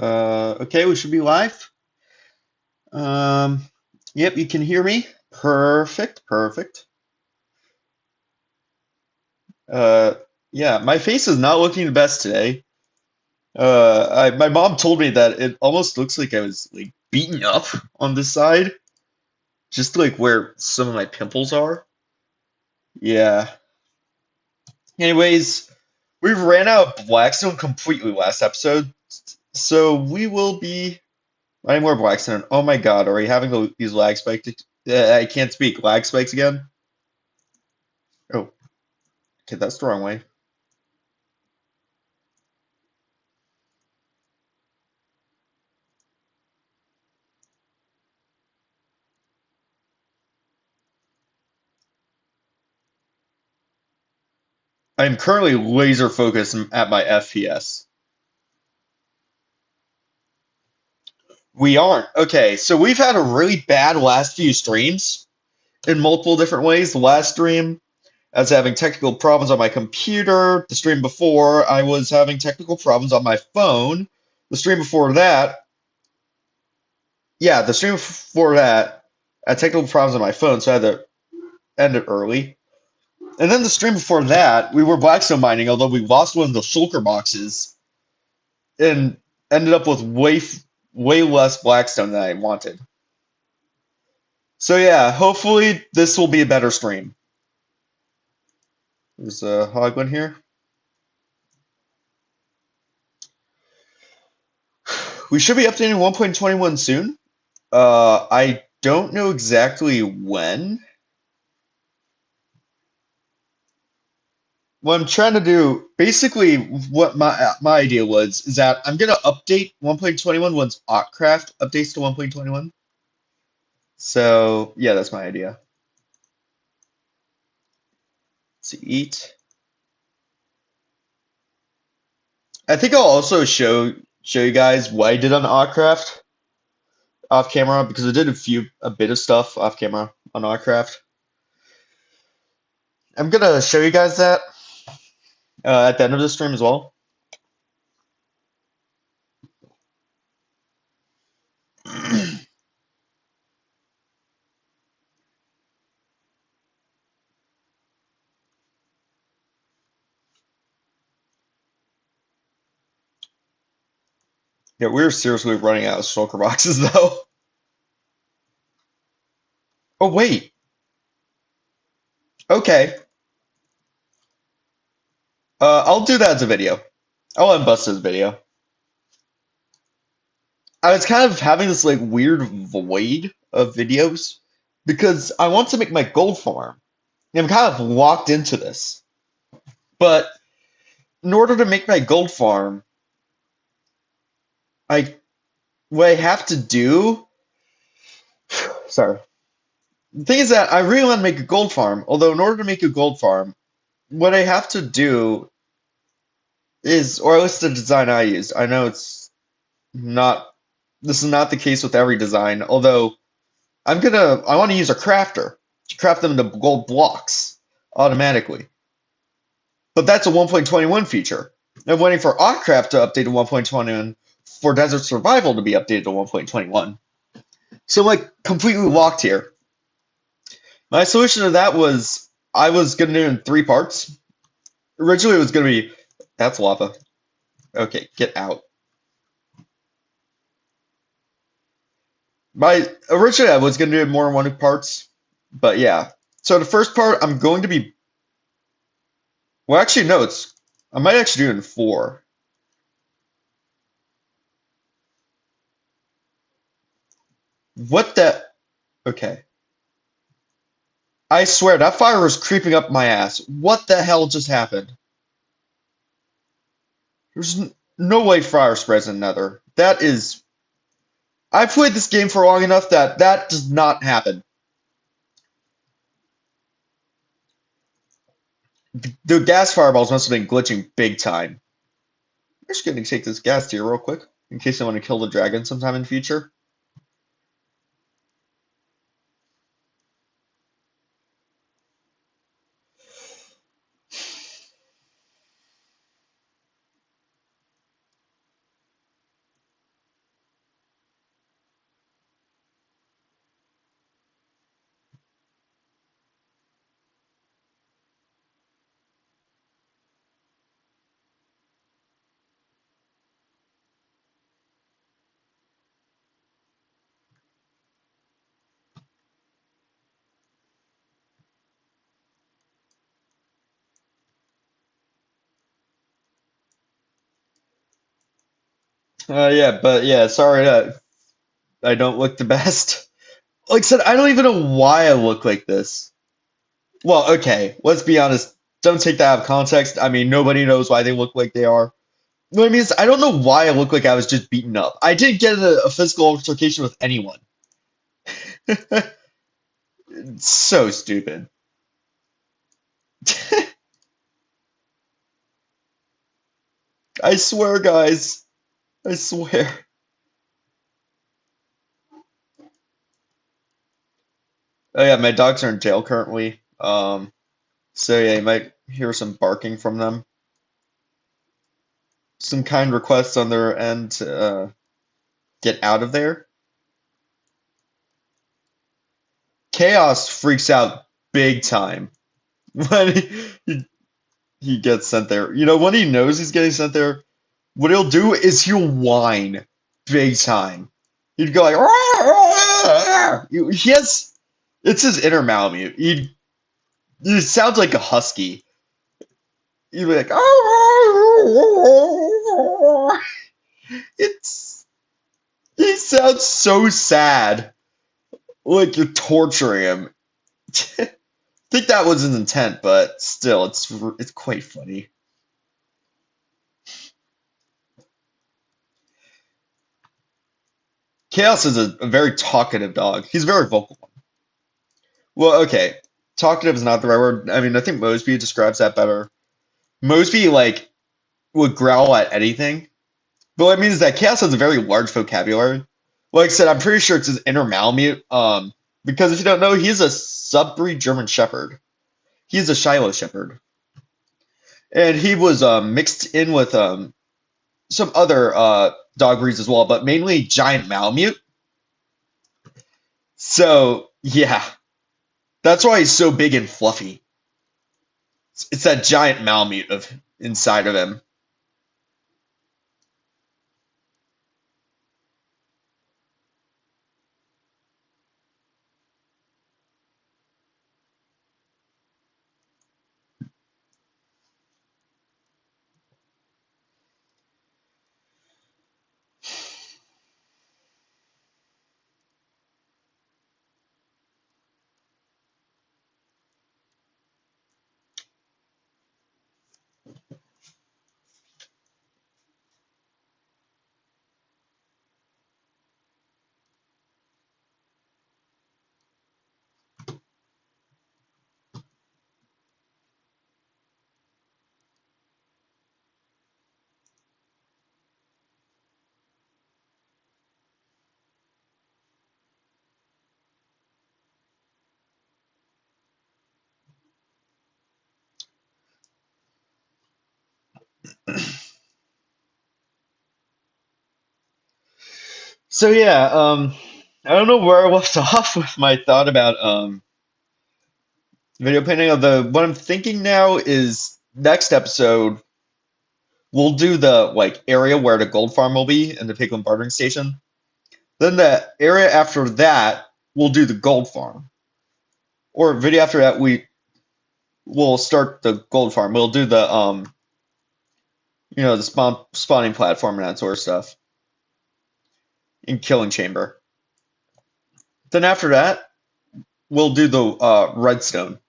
Okay, we should be live. Um, yep, you can hear me. Perfect, perfect. Uh, yeah, my face is not looking the best today. My mom told me that it almost looks like I was like beaten up on this side, just like where some of my pimples are. Yeah. Anyways, we ran out of Blackstone completely last episode, so we will be running more Blackstone. Oh my God, are we having these lag spikes? I can't speak. Lag spikes again? Oh, okay, that's the wrong way. I'm currently laser focused at my FPS. We aren't. Okay, so we've had a really bad last few streams in multiple different ways. The last stream, I was having technical problems on my computer. The stream before, I was having technical problems on my phone. The stream before that, yeah, the stream before that, I had technical problems on my phone, so I had to end it early. And then the stream before that, we were Blackstone mining, although we lost one of the shulker boxes and ended up with way less Blackstone than I wanted. So yeah, hopefully this will be a better stream. There's a Hogman here. We should be updating 1.21 soon. I don't know exactly when. What I'm trying to do, basically, what my idea was, is that I'm gonna update 1.21 once Octcraft updates to 1.21. So yeah, that's my idea. To eat. I think I'll also show you guys what I did on Octcraft off camera because I did a bit of stuff off camera on Octcraft. I'm gonna show you guys that at the end of the stream as well. Yeah, we're seriously running out of shulker boxes though. Oh wait, okay. I'll do that as a video. I'll unbust this video. I was kind of having this like weird void of videos because I want to make my gold farm. And I'm kind of locked into this. But in order to make my gold farm, I what I have to do. Sorry. The thing is that I really want to make a gold farm. Although in order to make a gold farm, what I have to do is, or at least the design I used. I know it's not. This is not the case with every design. Although I want to use a crafter to craft them into gold blocks automatically. But that's a 1.21 feature. I'm waiting for Octcraft to update to 1.21 for Desert Survival to be updated to 1.21. So I'm like completely locked here. My solution to that was I was gonna do it in three parts. Originally it was gonna be that's lava. Okay, get out. My originally I was gonna do it more in one parts, but yeah. So the first part I'm going to be well actually no, it's I might actually do it in four. What the okay. I swear that fire was creeping up my ass. What the hell just happened? There's no way fire spreads in Nether. That is I've played this game for long enough that that does not happen. The gas fireballs must have been glitching big time. I'm just gonna take this gas tier real quick in case I want to kill the dragon sometime in the future. Yeah, but yeah, sorry that I don't look the best. Like I said, I don't even know why I look like this. Well, okay, let's be honest. Don't take that out of context. I mean, nobody knows why they look like they are. What I mean is, I don't know why I look like I was just beaten up. I didn't get a physical altercation with anyone. It's so stupid. I swear, guys. I swear. Oh yeah, my dogs are in jail currently. So yeah, you might hear some barking from them. Some kind requests on their end to get out of there. Chaos freaks out big time when he gets sent there. You know, when he knows he's getting sent there, what he'll do is he'll whine big time. He'd go like, "Rah, rah, rah." He has, it's his inner Malamute. He sounds like a husky. He'd be like, "Ah." It's, he sounds so sad, like you're torturing him. I think that was his intent, but still, it's quite funny. Chaos is a very talkative dog. He's very vocal. Well, okay, talkative is not the right word. I mean, I think Mosby describes that better. Mosby like would growl at anything, but what it means is that Chaos has a very large vocabulary. Like I said, I'm pretty sure it's his inner Malamute. Because if you don't know, he's a sub-breed German Shepherd. He's a Shiloh Shepherd, and he was mixed in with some other dog breeds as well, but mainly giant Malamute. So yeah, that's why he's so big and fluffy. It's that giant Malamute of inside of him. So yeah, I don't know where I left off with my thought about video painting. Although what I'm thinking now is next episode we'll do the like area where the gold farm will be and the piglin bartering station. Then the area after that we'll do the gold farm. Or video after that we will start the gold farm. We'll do the the spawning platform and that sort of stuff in killing chamber. Then after that we'll do the redstone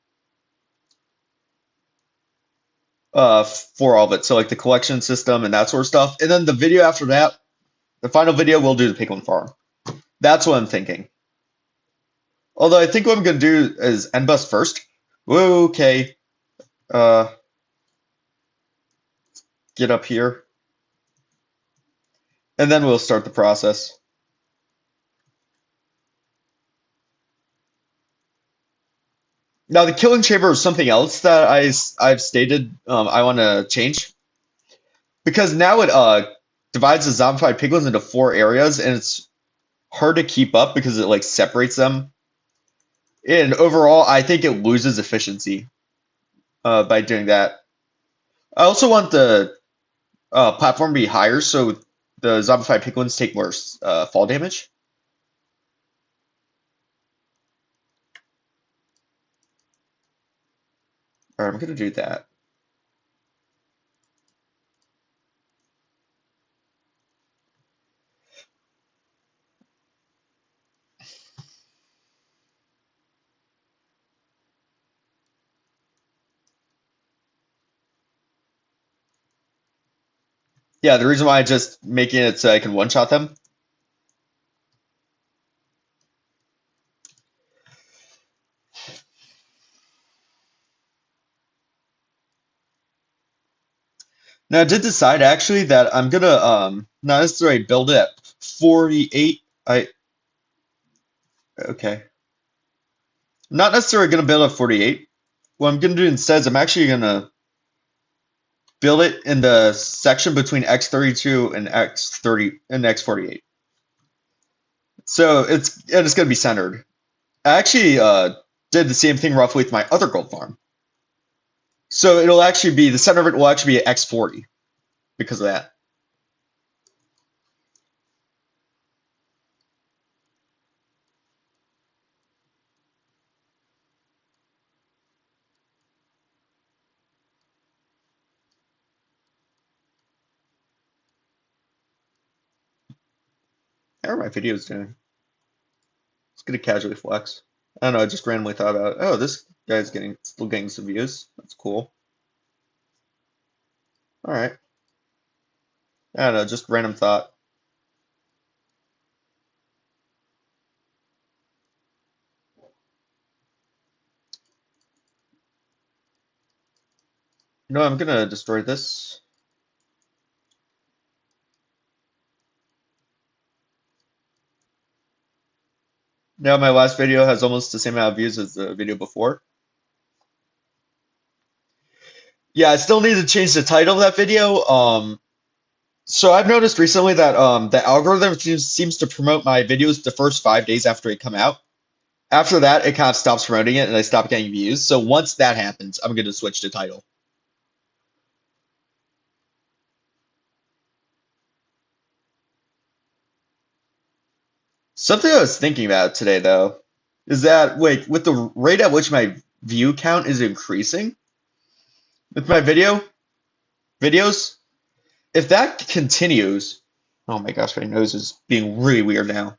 for all of it. So like the collection system and that sort of stuff. And then the video after that, the final video, we'll do the piglin farm. That's what I'm thinking. Although I think what I'm gonna do is end bus first. Okay. Uh, get up here, and then we'll start the process. Now the killing chamber is something else that I've stated I want to change because now it divides the zombified piglins into four areas and it's hard to keep up because it like separates them. And overall, I think it loses efficiency by doing that. I also want the platform to be higher so the zombified piglins take more fall damage. Alright, I'm gonna do that. Yeah, the reason why I just making it so I can one-shot them. Now I did decide actually that I'm gonna not necessarily build it at 48. I okay. Not necessarily gonna build at 48. What I'm gonna do instead is I'm actually gonna build it in the section between x32 and x30 and x48. So it's gonna be centered. I actually did the same thing roughly with my other gold farm. So it'll actually be the center of it will actually be x40 because of that. How are my videos doing? It's gonna casually flex. I don't know, I just randomly thought about, oh, this guy's still getting some views. That's cool. All right. I don't know, just random thought. You know, I'm gonna destroy this. Now my last video has almost the same amount of views as the video before. Yeah, I still need to change the title of that video. So I've noticed recently that the algorithm seems to promote my videos the first 5 days after they come out. After that, it kind of stops promoting it and I stop getting views. So once that happens, I'm going to switch to title. Something I was thinking about today, though, is that wait, with the rate at which my view count is increasing with my videos, if that continues, oh my gosh, my nose is being really weird now.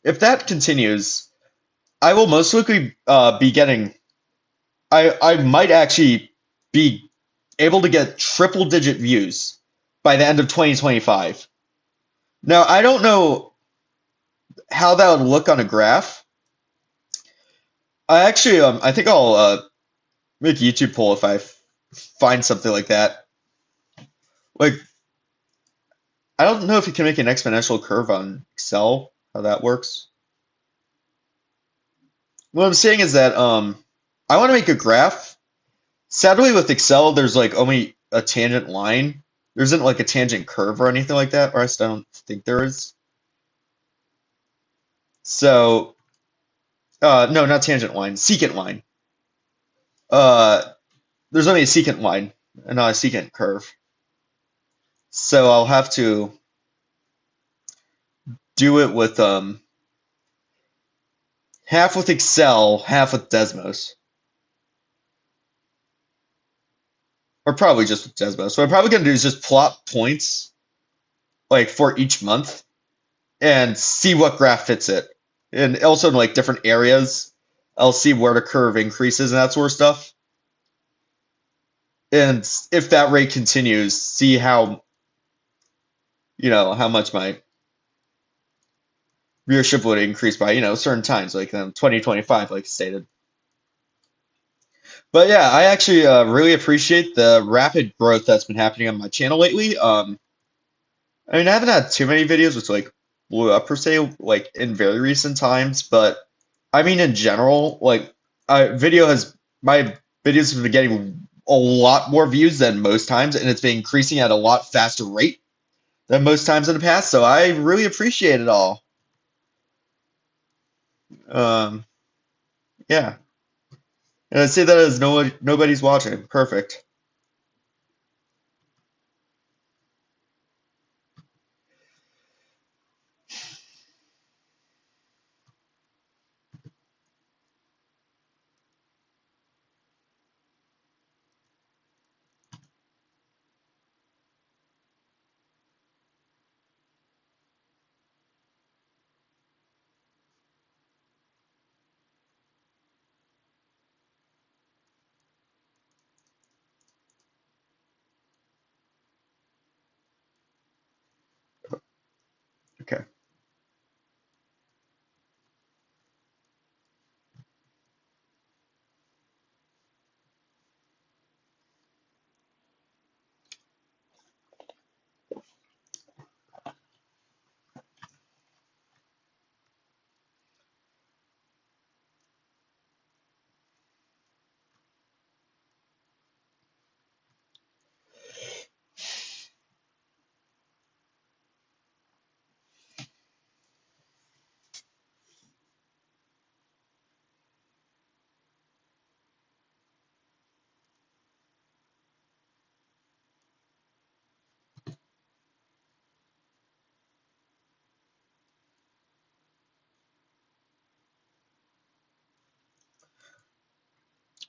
If that continues, I will most likely be getting. I might actually be able to get triple digit views by the end of 2025. Now, I don't know how that would look on a graph. I think I'll make a YouTube poll if find something like that. Like, I don't know if you can make an exponential curve on Excel, how that works. What I'm saying is that I want to make a graph. Sadly, with Excel, there's like only a tangent line. There isn't like a tangent curve or anything like that, or I don't think there is. So, no, not tangent line, secant line. Uh, there's only a secant line and not a secant curve. So I'll have to do it with half with Excel, half with Desmos, or probably just with Desmos. What I'm probably gonna do is just plot points like for each month and see what graph fits it, and also in like different areas. I'll see where the curve increases and that sort of stuff. And if that rate continues, see how how much my viewership would increase by certain times, like 2025, like stated. But yeah, I actually really appreciate the rapid growth that's been happening on my channel lately. I mean, I haven't had too many videos which like blew up per se, like in very recent times, but I mean in general, like my videos have been getting a lot more views than most times, and it's been increasing at a lot faster rate than most times in the past. So I really appreciate it all. Um, yeah, and I say that as nobody's watching. Perfect.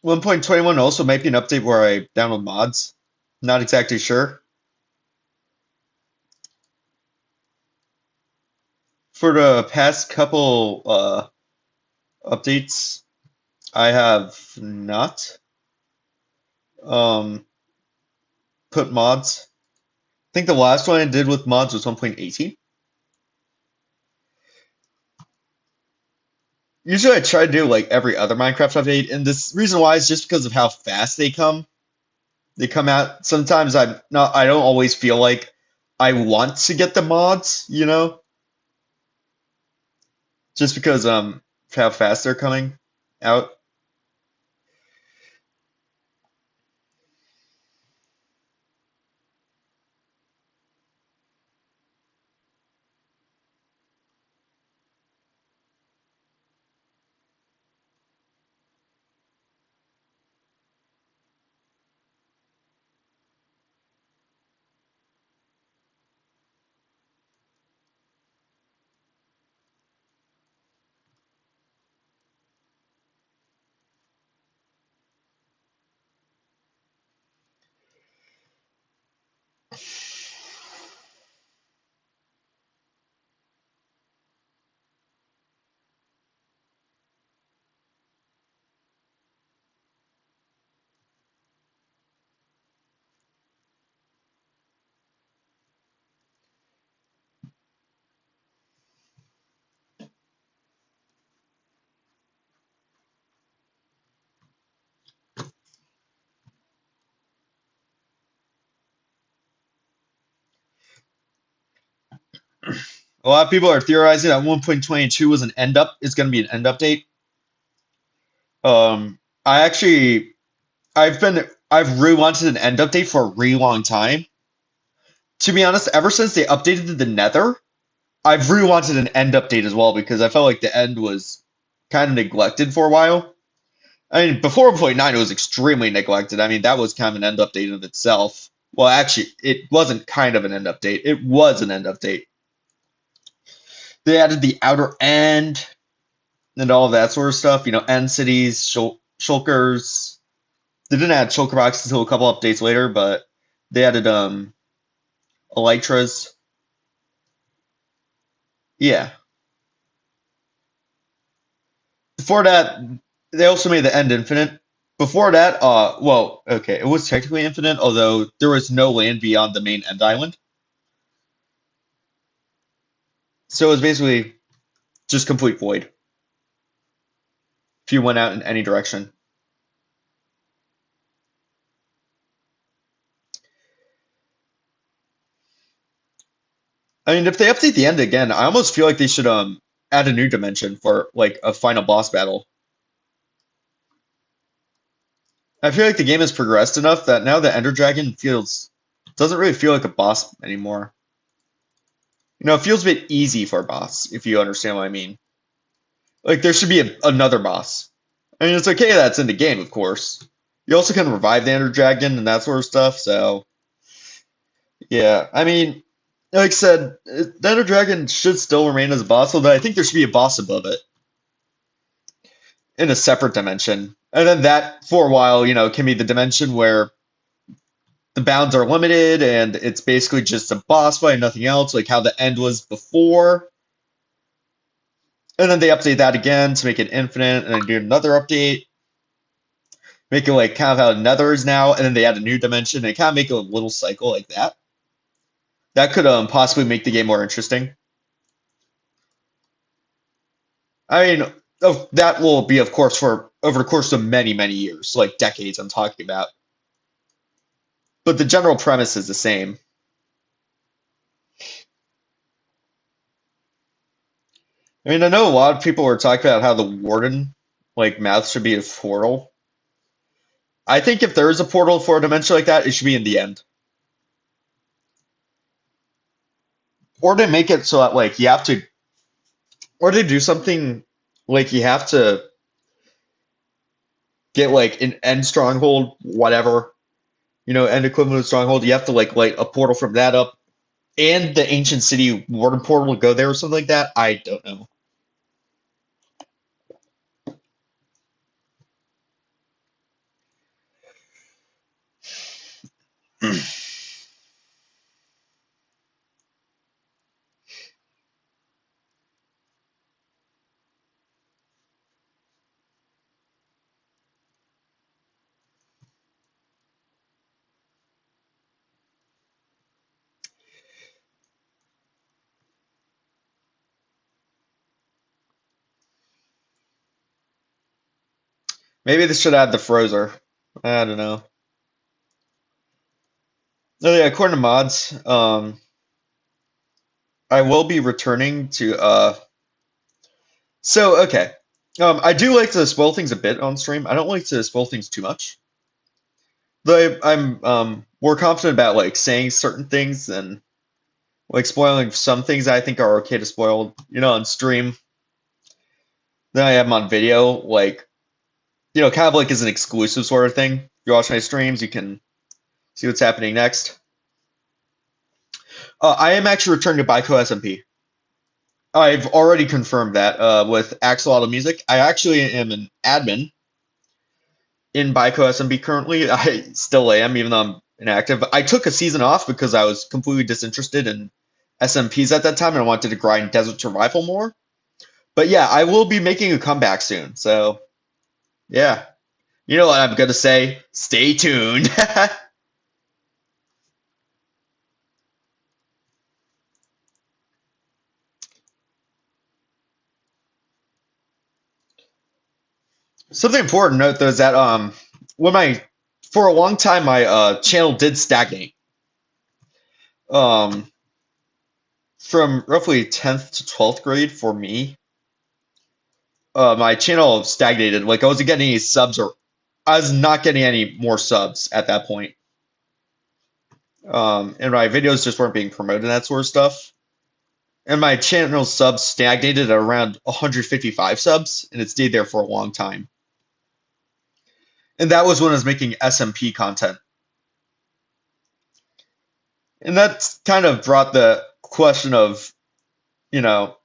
1.21 also might be an update where I download mods. Not exactly sure. For the past couple updates, I have not um, put mods. I think the last one I did with mods was 1.18. Usually I try to do like every other Minecraft update, and this reason why is just because of how fast they come. They come out. Sometimes I don't always feel like I want to get the mods, just because of how fast they're coming out. A lot of people are theorizing that 1.22 was an end up is going to be an end update. I actually I've really wanted an end update for a really long time. To be honest, ever since they updated the Nether, I've really wanted an end update as well because I felt like the end was kind of neglected for a while. I mean, before 1.9, it was extremely neglected. I mean, that was kind of an end update in itself. Well, actually, it wasn't kind of an end update. It was an end update. They added the outer end and all of that sort of stuff. End cities, shulkers. They didn't add shulker boxes until a couple updates later, but they added elytras. Yeah. Before that, they also made the end infinite. Before that, well, okay, it was technically infinite, although there was no land beyond the main end island. So it was basically just complete void if you went out in any direction. I mean, if they update the end again, I almost feel like they should add a new dimension for like a final boss battle. I feel like the game has progressed enough that now the Ender Dragon feels doesn't really feel like a boss anymore. It feels a bit easy for a boss, if you understand what I mean. Like there should be another boss. I mean, it's okay that's in the game, of course. You also can revive the Ender Dragon and that sort of stuff. So yeah, I mean, like I said, the Ender Dragon should still remain as a boss, although I think there should be a boss above it in a separate dimension. And then that, for a while, can be the dimension where the bounds are limited and it's basically just a boss fight and nothing else, like how the end was before. And then they update that again to make it infinite, and then do another update, make it like kind of how Nether is now, and then they add a new dimension and kind of make a little cycle like that. That could possibly make the game more interesting. I mean, that will be, of course, for over the course of many, many years, like decades. I'm talking about, but the general premise is the same. I mean, I know a lot of people were talking about how the warden, like, mouth should be a portal. I think if there is a portal for a dimension like that, it should be in the end. Or to make it so that, like, you have to, or to do something like you have to get, like, an end stronghold, whatever, end equivalent of stronghold. You have to, like, light a portal from that up, and the ancient city warden portal to go there or something like that. I don't know. Maybe they should add the Frozer. I don't know. No, yeah, according to mods, I will be returning to so okay. I do like to spoil things a bit on stream. I don't like to spoil things too much. Though I'm more confident about like saying certain things and like spoiling some things I think are okay to spoil, on stream. Then I have them on video, like, kind of like as an exclusive sort of thing. If you watch my streams, you can see what's happening next. I am actually returning to Byco SMP. I've already confirmed that with Axolotl Music. I actually am an admin in Byco SMB currently. I still am, even though I'm inactive. I took a season off because I was completely disinterested in SMPs at that time and I wanted to grind Desert Survival more. But yeah, I will be making a comeback soon. So yeah, you know what I'm gonna say? Stay tuned. Something important to note though is that when my for a long time my channel did stagnate. Um, from roughly 10th to 12th grade for me, my channel stagnated. Like I wasn't getting any subs, or I was not getting any more subs at that point. And my videos just weren't being promoted and that sort of stuff. And my channel subs stagnated at around 155 subs, and it stayed there for a long time. And that was when I was making SMP content. And that's kind of brought the question of, you know,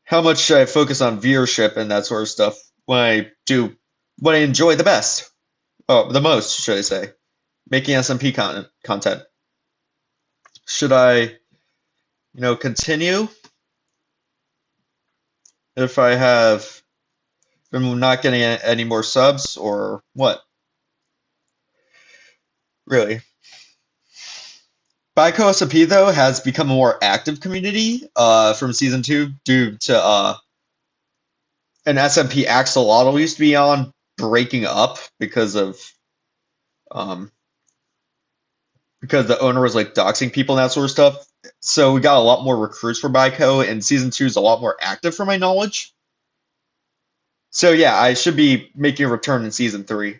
how much should I focus on viewership and that sort of stuff when I do what I enjoy the best? Oh, the most, should I say? Making SMP content. Should I, continue if I'm not getting any more subs or what? Really? Baiko SMP though has become a more active community from season 2 due to an SMP Axolotl used to be on breaking up um because the owner was like doxing people and that sort of stuff. So we got a lot more recruits for Baiko, and season 2 is a lot more active from my knowledge. So yeah, I should be making a return in season 3.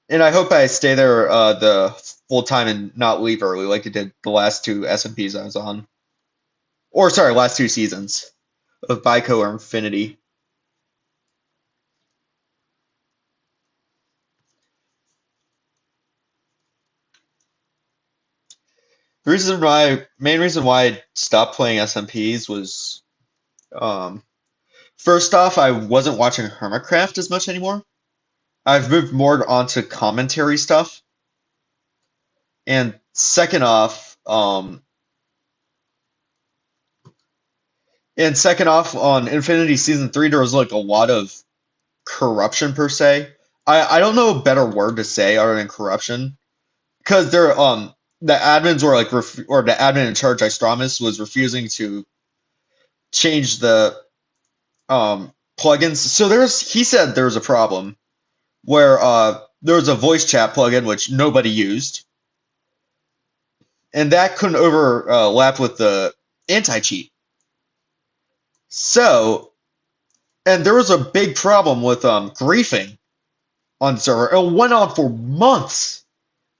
And I hope I stay there the full time and not leave early like I did the last two SMPs I was on. Or sorry, last two seasons of Baiko or Infinity. Main reason why I stopped playing SMPs was, um, first off, I wasn't watching Hermitcraft as much anymore. I've moved more onto commentary stuff. And second off, on Infinity Season 3, there was like a lot of corruption per se. I don't know a better word to say other than corruption. Because the admins were like or the admin in charge, Istromus, was refusing to change the plugins. So he said there was a problem where there was a voice chat plugin which nobody used, and that couldn't overlap with the anti-cheat. So, and there was a big problem with griefing on the server. It went on for months,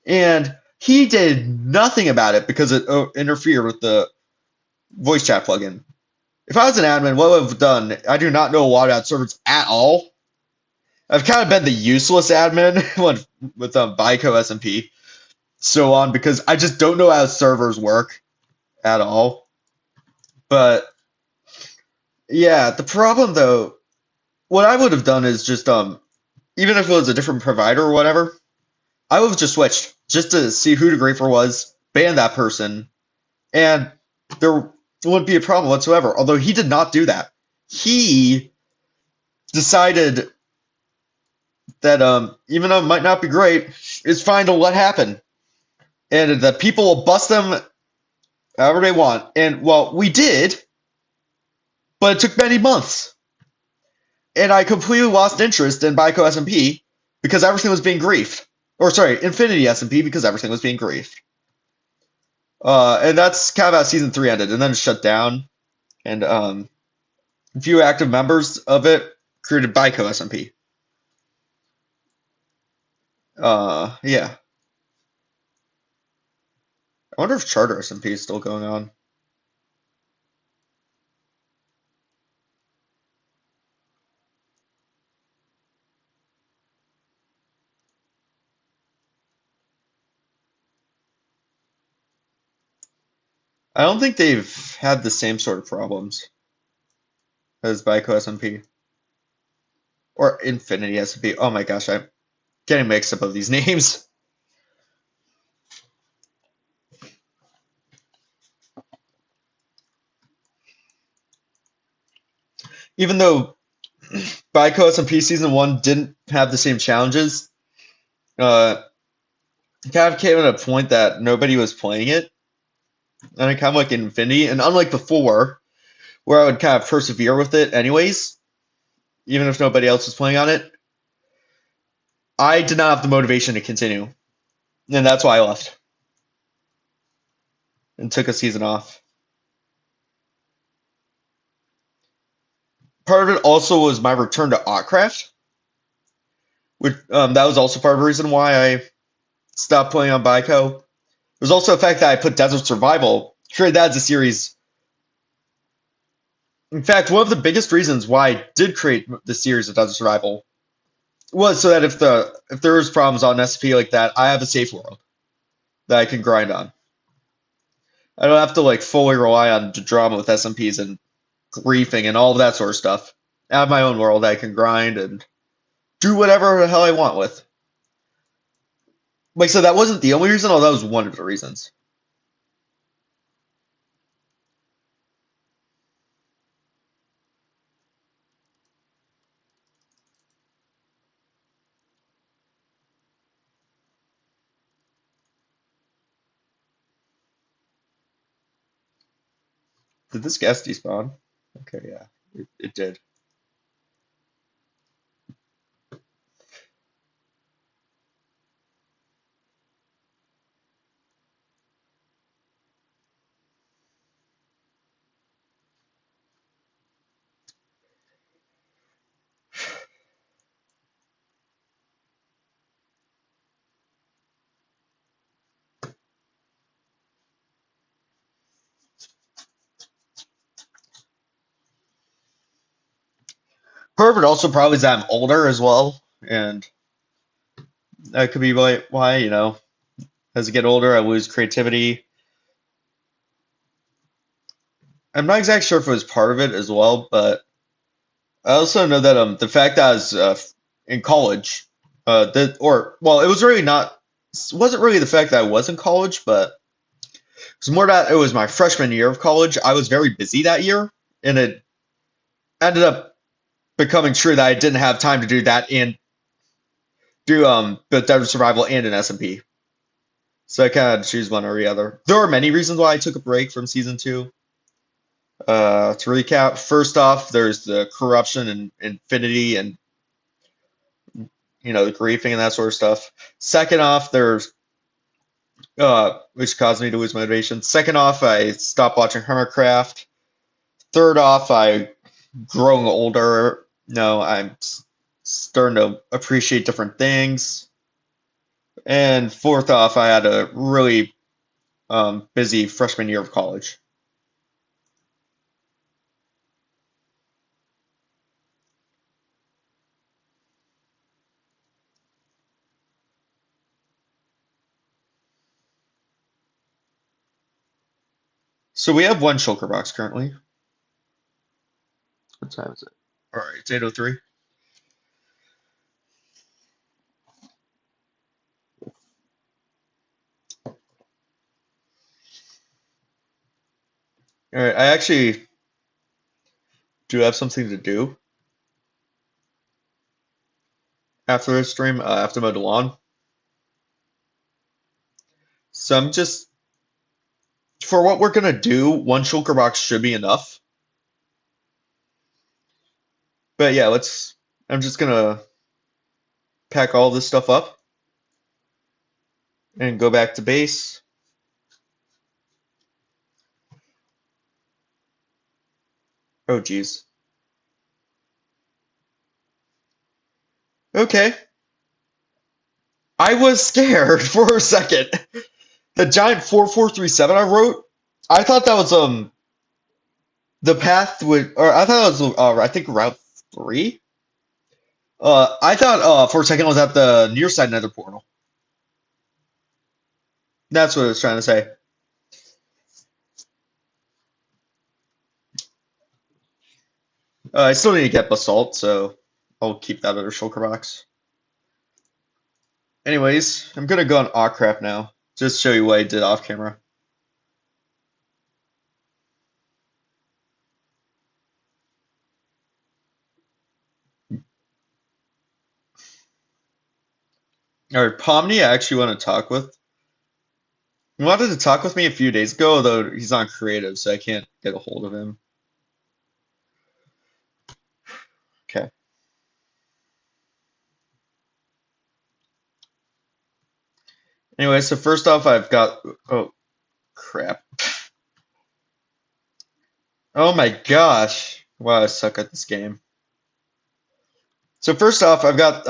and he did nothing about it because it interfered with the voice chat plugin. If I was an admin, what would I have done? I do not know a lot about servers at all. I've kind of been the useless admin with Baiko SMP, so on, because I just don't know how servers work at all. But yeah, the problem though, what I would have done is just even if it was a different provider or whatever, I would have just switched just to see who the griefer was, ban that person, and there wouldn't be a problem whatsoever. Although he did not do that. He decided that even though it might not be great, it's fine to let happen. And that people will bust them however they want. And well, we did, but it took many months. And I completely lost interest in Baico SMP because everything was being griefed. Or sorry, Infinity SMP because everything was being griefed. And that's kind of how season 3 ended, and then it shut down. And a few active members of it created Baico SMP. Yeah. I wonder if Charter SMP is still going on. I don't think they've had the same sort of problems as Baico SMP or Infinity SMP. Oh my gosh, I'm getting mixed up of these names. Even though Baico SMP Season 1 didn't have the same challenges, it kind of came at a point that nobody was playing it. And it kind of like Infinity, and unlike before, where I would kind of persevere with it anyways, even if nobody else was playing on it, I did not have the motivation to continue. And that's why I left and took a season off. Part of it also was my return to Oddcraft, which that was also part of the reason why I stopped playing on Baico. There's also the fact that I put Desert Survival, created that as a series. In fact, one of the biggest reasons why I did create the series of Desert Survival was so that if there was problems on SP like that, I have a safe world that I can grind on. I don't have to like fully rely on drama with SMPs and griefing and all of that sort of stuff. I have my own world I can grind and do whatever the hell I want with. Like, so that wasn't the only reason, although that was one of the reasons. Did this guest despawn? Okay, yeah, it did. Part of it also probably is that I'm older as well, and that could be why, as I get older, I lose creativity. I'm not exactly sure if it was part of it as well, but I also know that the fact that I was in college, it was really not, it wasn't really the fact that I was in college, but it's more that it was my freshman year of college. I was very busy that year, and it ended up becoming true that I didn't have time to do that and do the Desert Survival and an SMP. So I kind of choose one or the other. There are many reasons why I took a break from season 2. To recap, first off, there's the corruption and Infinity and the griefing and that sort of stuff. Second off, there's which caused me to lose motivation. Second off, I stopped watching Hermitcraft. Third off, I growing older. No, I'm starting to appreciate different things. And fourth off, I had a really busy freshman year of college. So we have one shulker box currently. What time is it? All right, it's 8:03. All right, I actually do have something to do after this stream. I have to mow the lawn. So I'm just for what we're gonna do, one shulker box should be enough. But yeah, let's. I'm just gonna pack all this stuff up and go back to base. Oh geez. Okay. I was scared for a second. The giant 4437 I wrote, I thought that was the path would, or I thought it was I think Route 3. I thought for a second it was at the near side nether portal. That's what I was trying to say. I still need to get basalt, so I'll keep that other shulker box. Anyways, I'm gonna go on Awcraft now. Just show you what I did off camera. Alright, Pomni I actually want to talk with. He wanted to talk with me a few days ago, though he's on creative, so I can't get a hold of him. Okay. Anyway, so first off, I've got. Oh, crap. Oh my gosh. Wow, I suck at this game. So first off, I've got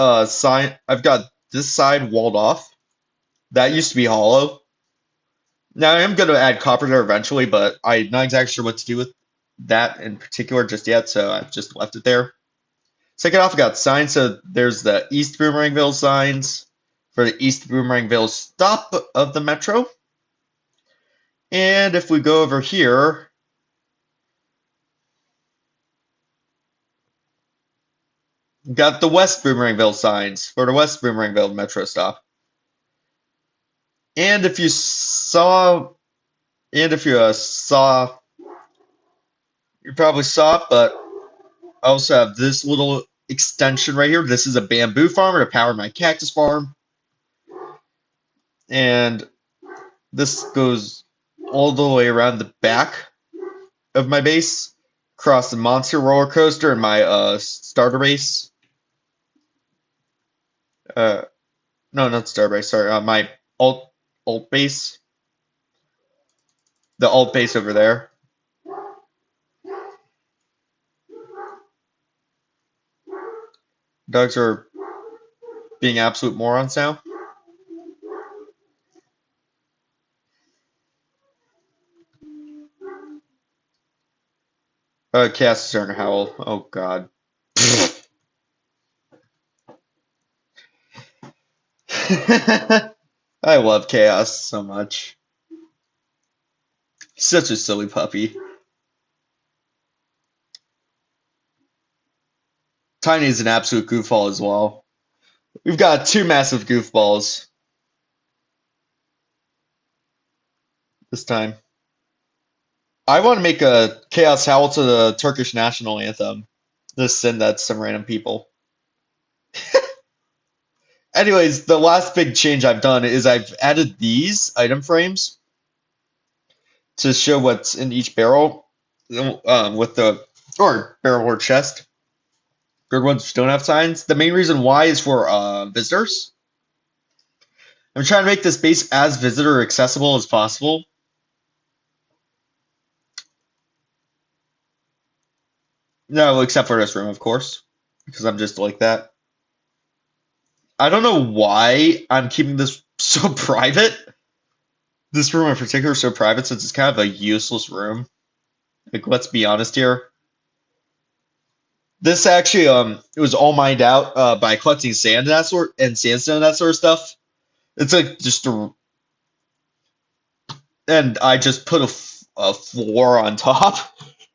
this side walled off. That used to be hollow. Now I am going to add copper there eventually, but I'm not exactly sure what to do with that in particular just yet, so I've just left it there. Second off, I got signs. So there's the East Boomerangville signs for the East Boomerangville stop of the metro. And if we go over here, got the West Boomerangville signs for the West Boomerangville metro stop. And if you saw, and if you saw, you probably saw it, but I also have this little extension right here. This is a bamboo farm to power my cactus farm. And this goes all the way around the back of my base, across the monster roller coaster and my starter base. Uh, no, not starter base. Sorry, my alt base. The alt base over there. Dogs are being absolute morons now. Chaos is starting to howl. Oh god. I love Chaos so much. He's such a silly puppy. Tiny is an absolute goofball as well. We've got two massive goofballs this time. I want to make a Chaos howl to the Turkish national anthem. Just send that to some random people. Anyways, the last big change I've done is I've added these item frames to show what's in each barrel with the or barrel or chest. Good ones don't have signs. The main reason why is for visitors. I'm trying to make this base as visitor accessible as possible. No, except for this room, of course, because I'm just like that. I don't know why I'm keeping this so private. This room in particular is so private since it's kind of a useless room. Like, let's be honest here. This actually, it was all mined out by collecting sand and that sort and sandstone and that sort of stuff. It's like and I just put a floor on top.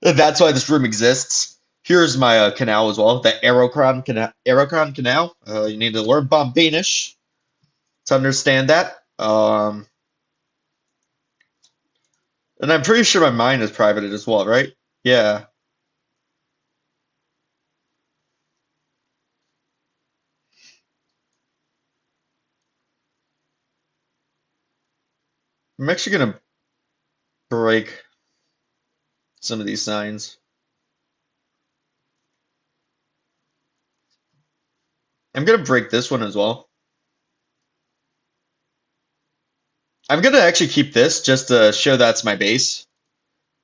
And that's why this room exists. Here's my canal as well, the Aerocron Canal. You need to learn Bombanish to understand that. And I'm pretty sure my mine is privated as well, right? Yeah. I'm actually gonna break some of these signs. I'm gonna break this one as well. I'm gonna actually keep this just to show that's my base.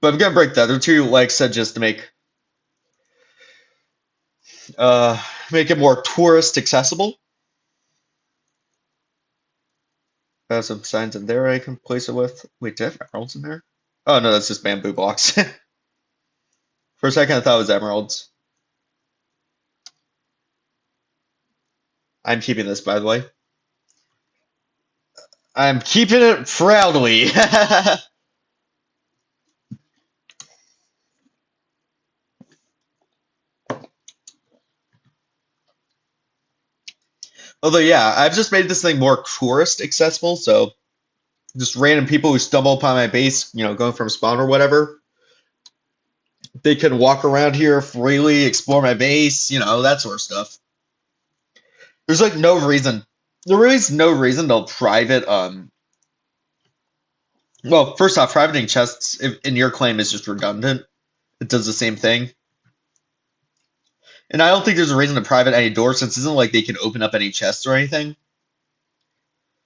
But I'm gonna break the other two, like I said, just to uh make it more tourist accessible. Some signs in there I can place it with. Wait, do I have emeralds in there? Oh no, that's just bamboo blocks. For a second I thought it was emeralds. I'm keeping this, by the way. I'm keeping it proudly. Although, yeah, I've just made this thing more tourist accessible, so just random people who stumble upon my base, going from spawn or whatever, they can walk around here freely, explore my base, that sort of stuff. There's like no reason. There really is no reason to private. Well, first off, privating chests in your claim is just redundant. It does the same thing. And I don't think there's a reason to private any doors since it isn't like they can open up any chests or anything.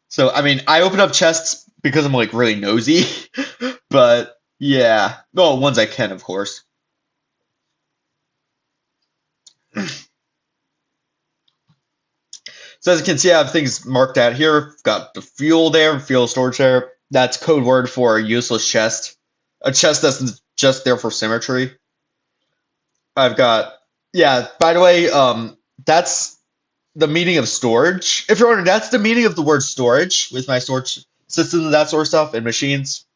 So, I mean, I open up chests because I'm like really nosy, but yeah. Well, ones I can, of course. So as you can see, I have things marked out here. Got the fuel there, fuel storage there. That's code word for a useless chest. A chest that's just there for symmetry. I've got, yeah, by the way, that's the meaning of storage. If you're wondering, that's the meaning of the word storage with my storage systems and that sort of stuff and machines.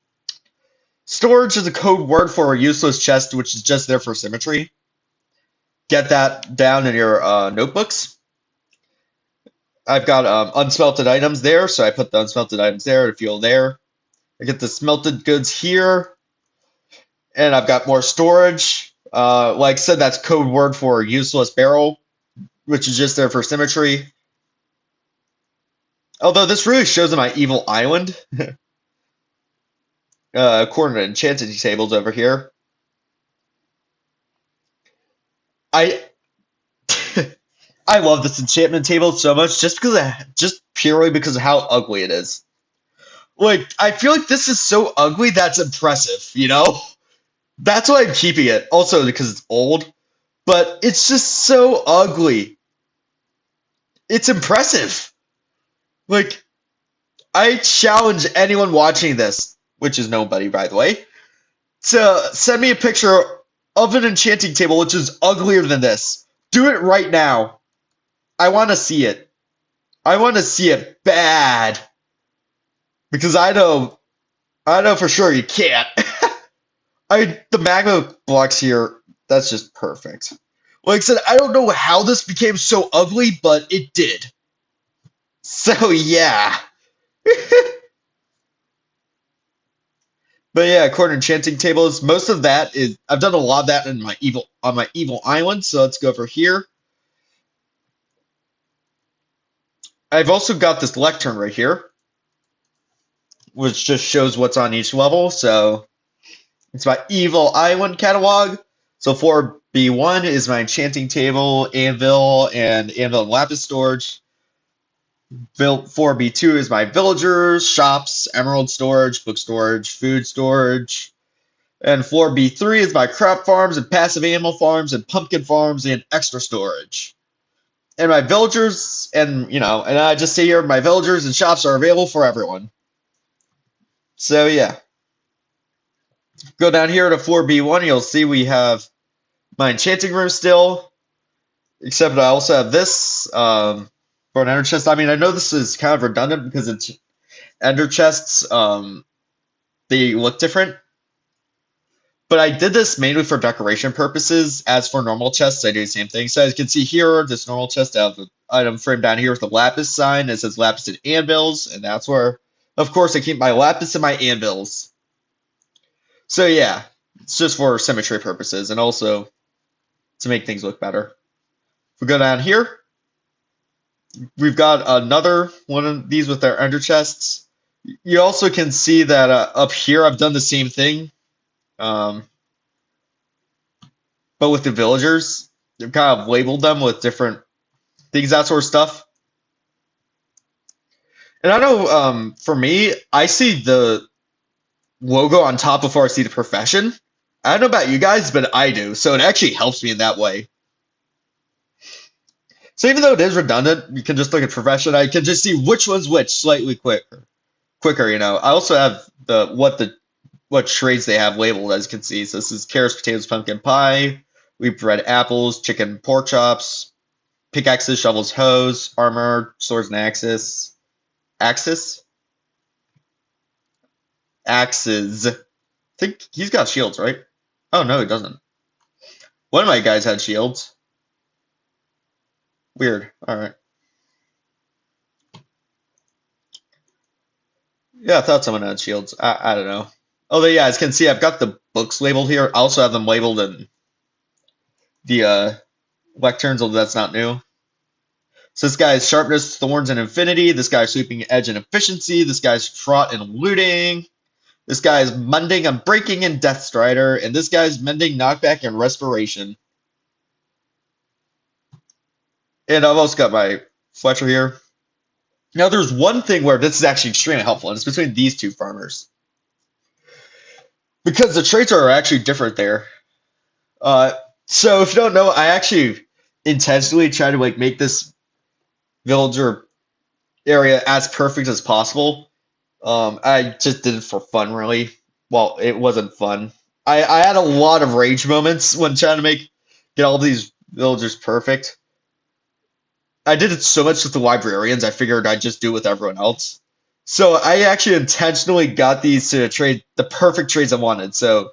Storage is a code word for a useless chest, which is just there for symmetry. Get that down in your notebooks. I've got unsmelted items there, so I put the unsmelted items there, the fuel there. I get the smelted goods here, and I've got more storage. Like I said, that's code word for useless barrel, which is just there for symmetry. Although this really shows in my evil island, according to enchanted tables over here. I I love this enchantment table so much just purely because of how ugly it is. Like I feel like this is so ugly that's impressive, you know? That's why I'm keeping it. Also because it's old, but it's just so ugly. It's impressive. Like I challenge anyone watching this, which is nobody by the way, to send me a picture of an enchanting table which is uglier than this. Do it right now. I want to see it. I want to see it bad because I know for sure you can't. The magma blocks here, that's just perfect. Like I said, I don't know how this became so ugly, but it did. So yeah. But yeah, according to enchanting tables, most of that is I've done a lot of that in my evil island, so let's go over here. I've also got this lectern right here, which just shows what's on each level. So it's my evil island catalog. So 4B1 is my enchanting table, anvil, and lapis storage. 4B2 is my villagers, shops, emerald storage, book storage, food storage. And 4B3 is my crop farms and passive animal farms and pumpkin farms and extra storage. And my villagers, and I just say here, my villagers and shops are available for everyone. So yeah. Go down here to 4B1, you'll see we have my enchanting room still, except I also have this for an ender chest. I mean, I know this is kind of redundant because it's ender chests, they look different. But I did this mainly for decoration purposes. As for normal chests, I do the same thing. So as you can see here, this normal chest, I have the item frame down here with the lapis sign. It says lapis and anvils, and that's where, of course, I keep my lapis and my anvils. So yeah, it's just for symmetry purposes and also to make things look better. If we go down here, we've got another one of these with our under chests. You also can see that up here I've done the same thing, um, but with the villagers. They've kind of labeled them with different things, that sort of stuff. And I know for me, I see the logo on top before I see the profession. I don't know about you guys, but I do. So it actually helps me in that way. So even though it is redundant, you can just look at profession. I can just see which one's which slightly quicker. Quicker, you know. I also have what trades they have labeled, as you can see. So this is carrots, potatoes, pumpkin pie, wheat bread, apples, chicken, pork chops, pickaxes, shovels, hoes, armor, swords, and axes, axes. I think he's got shields, right? Oh no, he doesn't. One of my guys had shields. Weird. All right. Yeah, I thought someone had shields. I don't know. Although, yeah, as you can see, I've got the books labeled here. I also have them labeled in the lecterns, although that's not new. So this guy's sharpness, thorns, and infinity. This guy's sweeping edge and efficiency. This guy's trot and looting. This guy's mending and breaking and death strider. And this guy's mending, knockback, and respiration. And I've also got my Fletcher here. Now, there's one thing where this is actually extremely helpful, and it's between these two farmers. Because the traits are actually different there. Uh, so if you don't know, I actually intentionally try to like make this villager area as perfect as possible. I just did it for fun, really. Well, it wasn't fun. I had a lot of rage moments when trying to get all these villagers perfect. I did it so much with the librarians, I figured I'd just do it with everyone else. So I actually intentionally got these to trade the perfect trades I wanted. So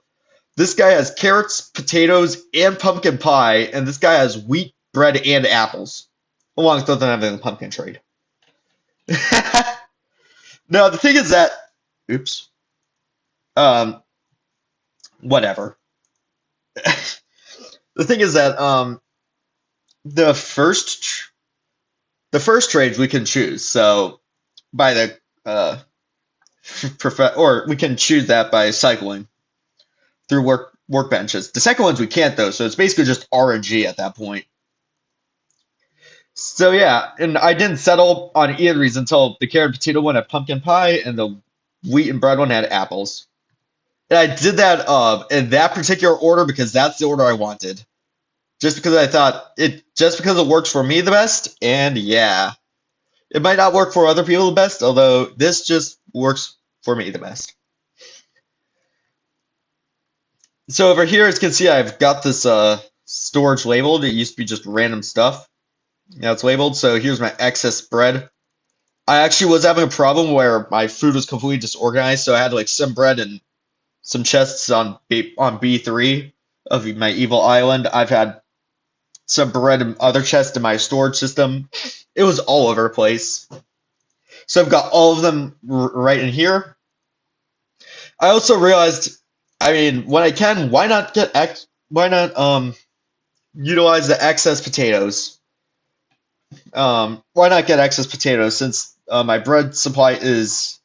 this guy has carrots, potatoes, and pumpkin pie, and this guy has wheat, bread, and apples, along with them having a pumpkin trade. No, the thing is that, oops, um, whatever. The thing is that the first the first trades we can choose. So by the or we can choose that by cycling through workbenches. The second ones we can't though, so it's basically just RNG at that point. So yeah, and I didn't settle on either of these until the carrot and potato one had pumpkin pie and the wheat and bread one had apples. And I did that in that particular order because that's the order I wanted. Just because I thought just because it works for me the best, and yeah. It might not work for other people the best, although this just works for me the best. So over here, as you can see, I've got this storage labeled. It used to be just random stuff. Now it's labeled. So here's my excess bread. I actually was having a problem where my food was completely disorganized, so I had like some bread and some chests on B3 of my evil island. I've had some bread and other chests in my storage system. It was all over the place. So I've got all of them right in here. I also realized, I mean, when I can, why not utilize the excess potatoes? Why not get excess potatoes since my bread supply is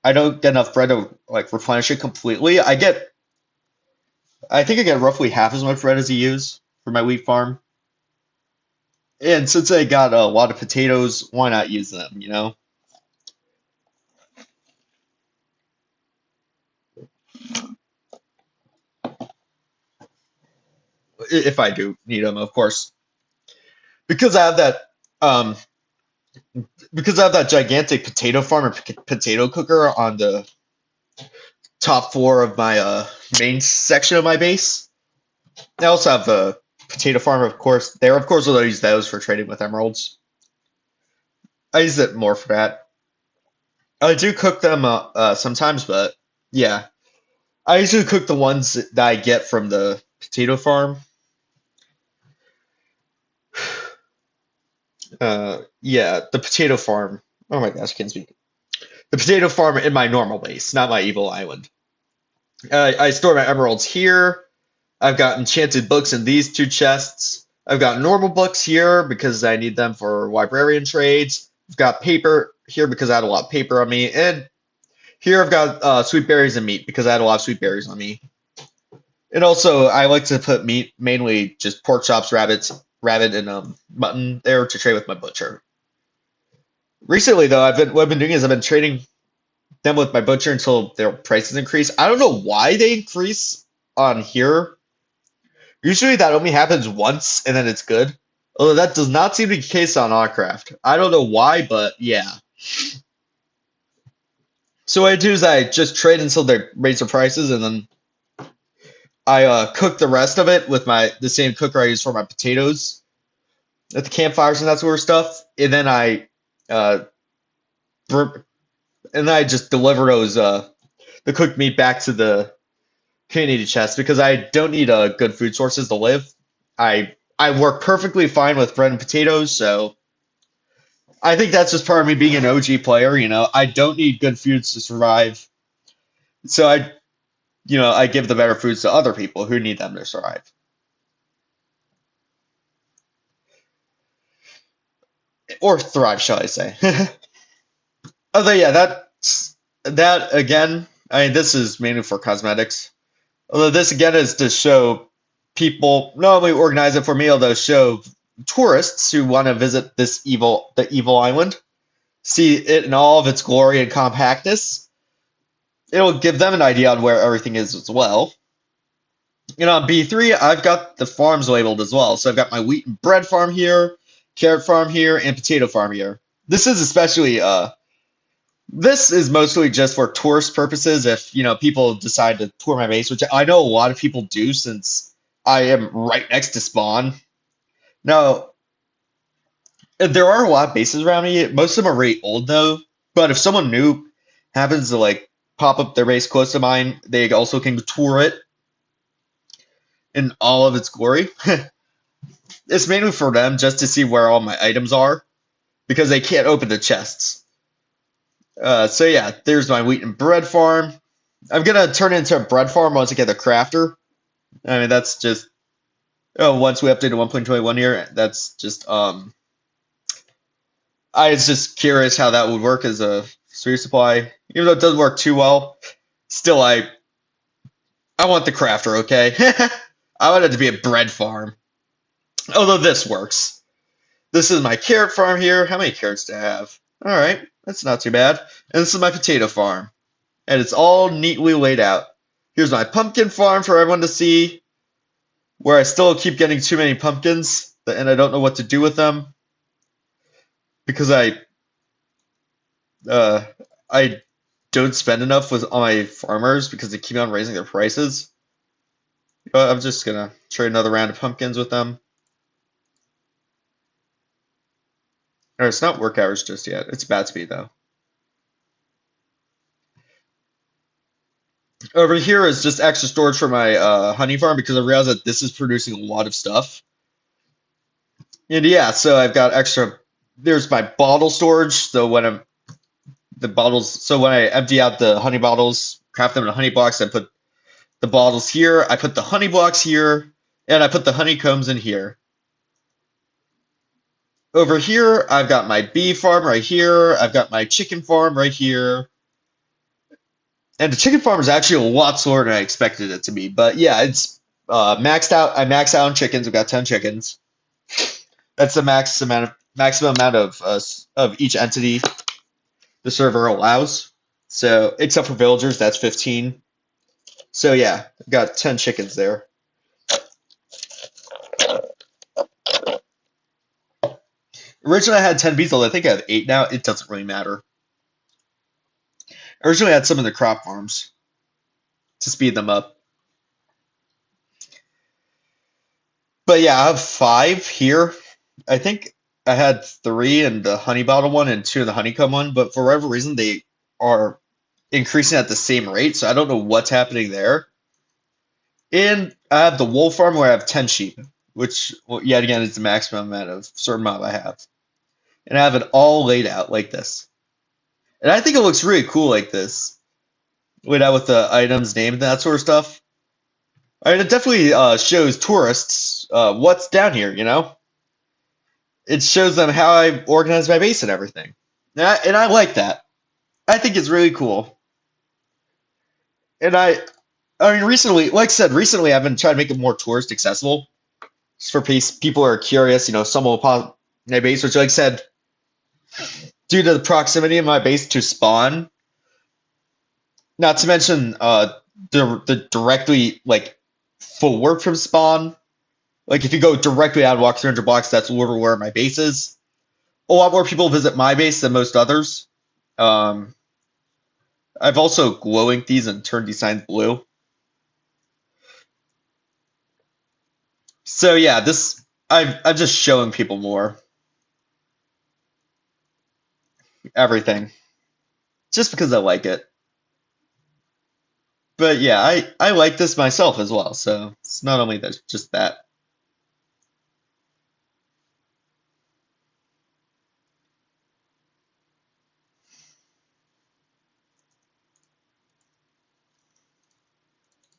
I don't get enough bread to like replenish it completely. I think I get roughly half as much bread as I use for my wheat farm. And since I got a lot of potatoes, why not use them, you know? If I do need them, of course. Because I have that um because I have that gigantic potato farm and potato cooker on the top floor of my main section of my base. I also have a potato farm, of course. There, of course, although I use those for trading with emeralds. I use it more for that. I do cook them sometimes, but yeah, I usually cook the ones that I get from the potato farm. Yeah, the potato farm. Oh my gosh, I can't speak. The potato farm in my normal base, not my evil island. I store my emeralds here. I've got enchanted books in these two chests. I've got normal books here because I need them for librarian trades. I've got paper here because I had a lot of paper on me. And here I've got sweet berries and meat because I had a lot of sweet berries on me. And also, I like to put meat, mainly just pork chops, rabbit, and mutton there to trade with my butcher. Recently, though, what I've been doing is I've been trading them with my butcher until their prices increase. I don't know why they increase on here. Usually that only happens once and then it's good. Although that does not seem to be the case on Oddcraft. I don't know why, but yeah. So what I do is I just trade until they raise their prices, and then I cook the rest of it with the same cooker I use for my potatoes at the campfires and that sort of stuff. And then uh, br- I just deliver the cooked meat back to the community chest because I don't need good food sources to live. I work perfectly fine with bread and potatoes, so I think that's just part of me being an OG player. I don't need good foods to survive, so I give the better foods to other people who need them to survive or thrive, shall I say? Although, yeah, that again. I mean, this is mainly for cosmetics. Although this again is to show people, not only organize it for me, although show tourists who want to visit the evil island, see it in all of its glory and compactness. It'll give them an idea on where everything is as well. On B3, I've got the farms labeled as well. So I've got my wheat and bread farm here, carrot farm here, and potato farm here. This is mostly just for tourist purposes if, people decide to tour my base, which I know a lot of people do since I am right next to spawn. Now, there are a lot of bases around me. Most of them are really old though. But if someone new happens to pop up their base close to mine, they also can tour it in all of its glory. It's mainly for them just to see where all my items are because they can't open the chests. So yeah, there's my wheat and bread farm. I'm gonna turn it into a bread farm once I get the crafter. I mean, that's just once we update to 1.21 here, that's just I was just curious how that would work as a food supply. Even though it doesn't work too well, still I want the crafter, okay? I want it to be a bread farm. Although this works. This is my carrot farm here. How many carrots do I have? Alright, that's not too bad. And this is my potato farm. And it's all neatly laid out. Here's my pumpkin farm for everyone to see, where I still keep getting too many pumpkins, and I don't know what to do with them. Because uh, I don't spend enough on my farmers because they keep on raising their prices. But I'm just gonna trade another round of pumpkins with them. Or it's not work hours just yet. It's bat speed though. Over here is just extra storage for my honey farm because I realized that this is producing a lot of stuff. And yeah, so I've got extra. There's my bottle storage. So when I empty out the honey bottles, craft them in a honey box, I put the bottles here. I put the honey blocks here, and I put the honeycombs in here. Over here, I've got my bee farm right here. I've got my chicken farm right here. And the chicken farm is actually a lot slower than I expected it to be. But yeah, it's maxed out. I maxed out on chickens. I've got 10 chickens. That's the maximum amount of each entity the server allows. So except for villagers, that's 15. So yeah, I've got 10 chickens there. Originally I had 10 bees, although I think I have 8 now. It doesn't really matter. Originally I had some in the crop farms to speed them up. But yeah, I have 5 here. I think I had 3 in the honey bottle one and 2 in the honeycomb one, but for whatever reason they are increasing at the same rate, so I don't know what's happening there. And I have the wool farm where I have 10 sheep, which yet again is the maximum amount of certain mob I have. And I have it all laid out like this. And I think it looks really cool like this. laid out with the items named and that sort of stuff. I mean, it definitely shows tourists what's down here, you know? It shows them how I organize my base and everything. And I like that. I think it's really cool. And I mean, recently, like I said, recently I've been trying to make it more tourist accessible. Just for people who are curious, someone will pop my base, which, like I said, due to the proximity of my base to spawn, not to mention the directly like forward from spawn. Like if you go directly out and walk 300 blocks, that's literally where my base is. A lot more people visit my base than most others. Um, I've also glowing these and turned these signs blue. So yeah, I'm just showing people more everything just because I like it. But yeah, I like this myself as well. So it's not only that, just that.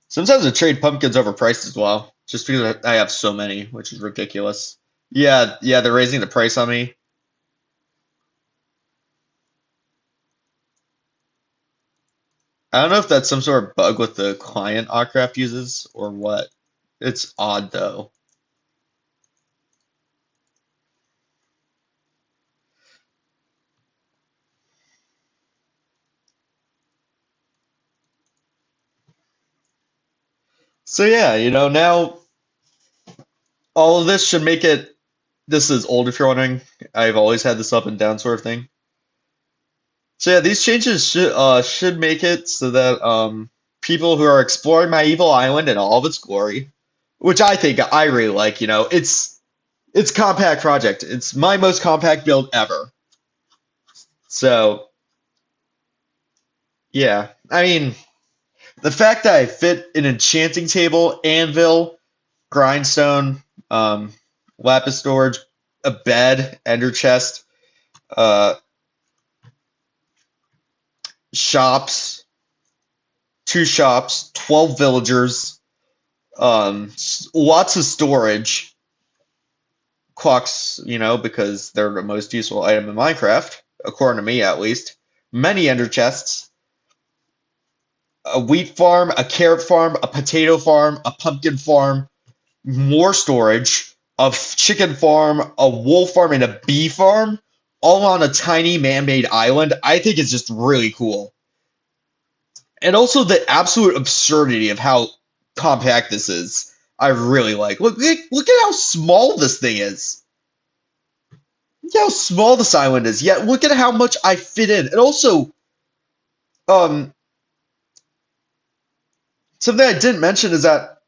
Sometimes I trade pumpkins overpriced as well, just because I have so many, which is ridiculous. Yeah, yeah, they're raising the price on me. I don't know if that's some sort of bug with the client Ocraft uses or what. It's odd though. So yeah, now all of this should make it. This is old if you're wondering. I've always had this up and down sort of thing. So yeah, these changes should make it so that people who are exploring my evil island in all of its glory, which I think I really like, it's compact project. It's my most compact build ever. So yeah, I mean the fact that I fit an enchanting table, anvil, grindstone, um, lapis storage, a bed, ender chest, uh, shops, two shops, 12 villagers, lots of storage, clocks, because they're the most useful item in Minecraft, according to me at least. Many ender chests, a wheat farm, a carrot farm, a potato farm, a pumpkin farm, more storage, a chicken farm, a wool farm, and a bee farm, all on a tiny man-made island. I think it's just really cool. And also the absolute absurdity of how compact this is. I really like. Look at how small this thing is. Look how small this island is. Yet look at how much I fit in. And also, um, something I didn't mention is that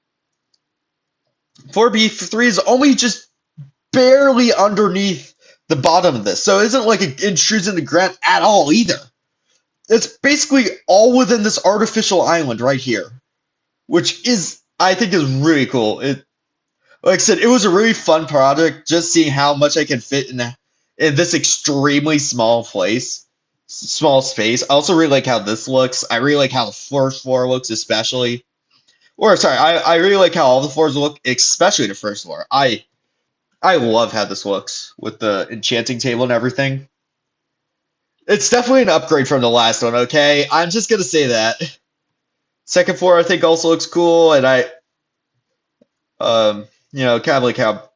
4B3 is only just barely underneath the bottom of this. So it isn't like it intrudes in the ground at all either. It's basically all within this artificial island right here, which I think is really cool. Like I said, it was a really fun project just seeing how much I can fit in this extremely small place, small space. I also really like how this looks. I really like how the first floor looks, especially. Or sorry, I really like how all the floors look, especially the first floor. I love how this looks with the enchanting table and everything. It's definitely an upgrade from the last one, okay? I'm just gonna say that. Second floor I think also looks cool, and kind of like how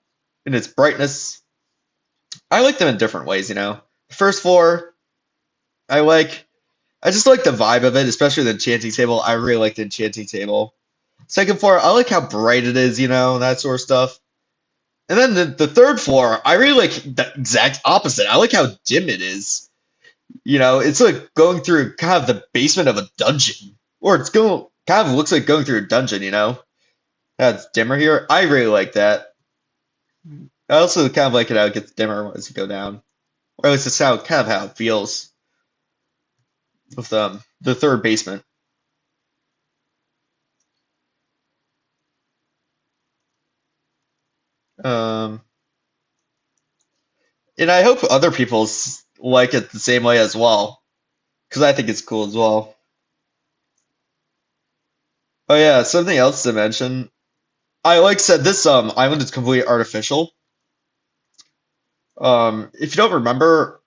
in its brightness. I like them in different ways. First floor, I like I just like the vibe of it, especially the enchanting table. I really like the enchanting table. Second floor, I like how bright it is, that sort of stuff. And then the third floor, I really like the exact opposite. I like how dim it is. It's like going through kind of the basement of a dungeon. Or it's going kind of looks like going through a dungeon. That's dimmer here. I really like that. I also kind of like it how it gets dimmer as you go down. Or at least it's how it feels with the third basement. Um, and I hope other people like it the same way as well, because I think it's cool as well. Oh yeah, something else to mention. I like said this island is completely artificial. If you don't remember,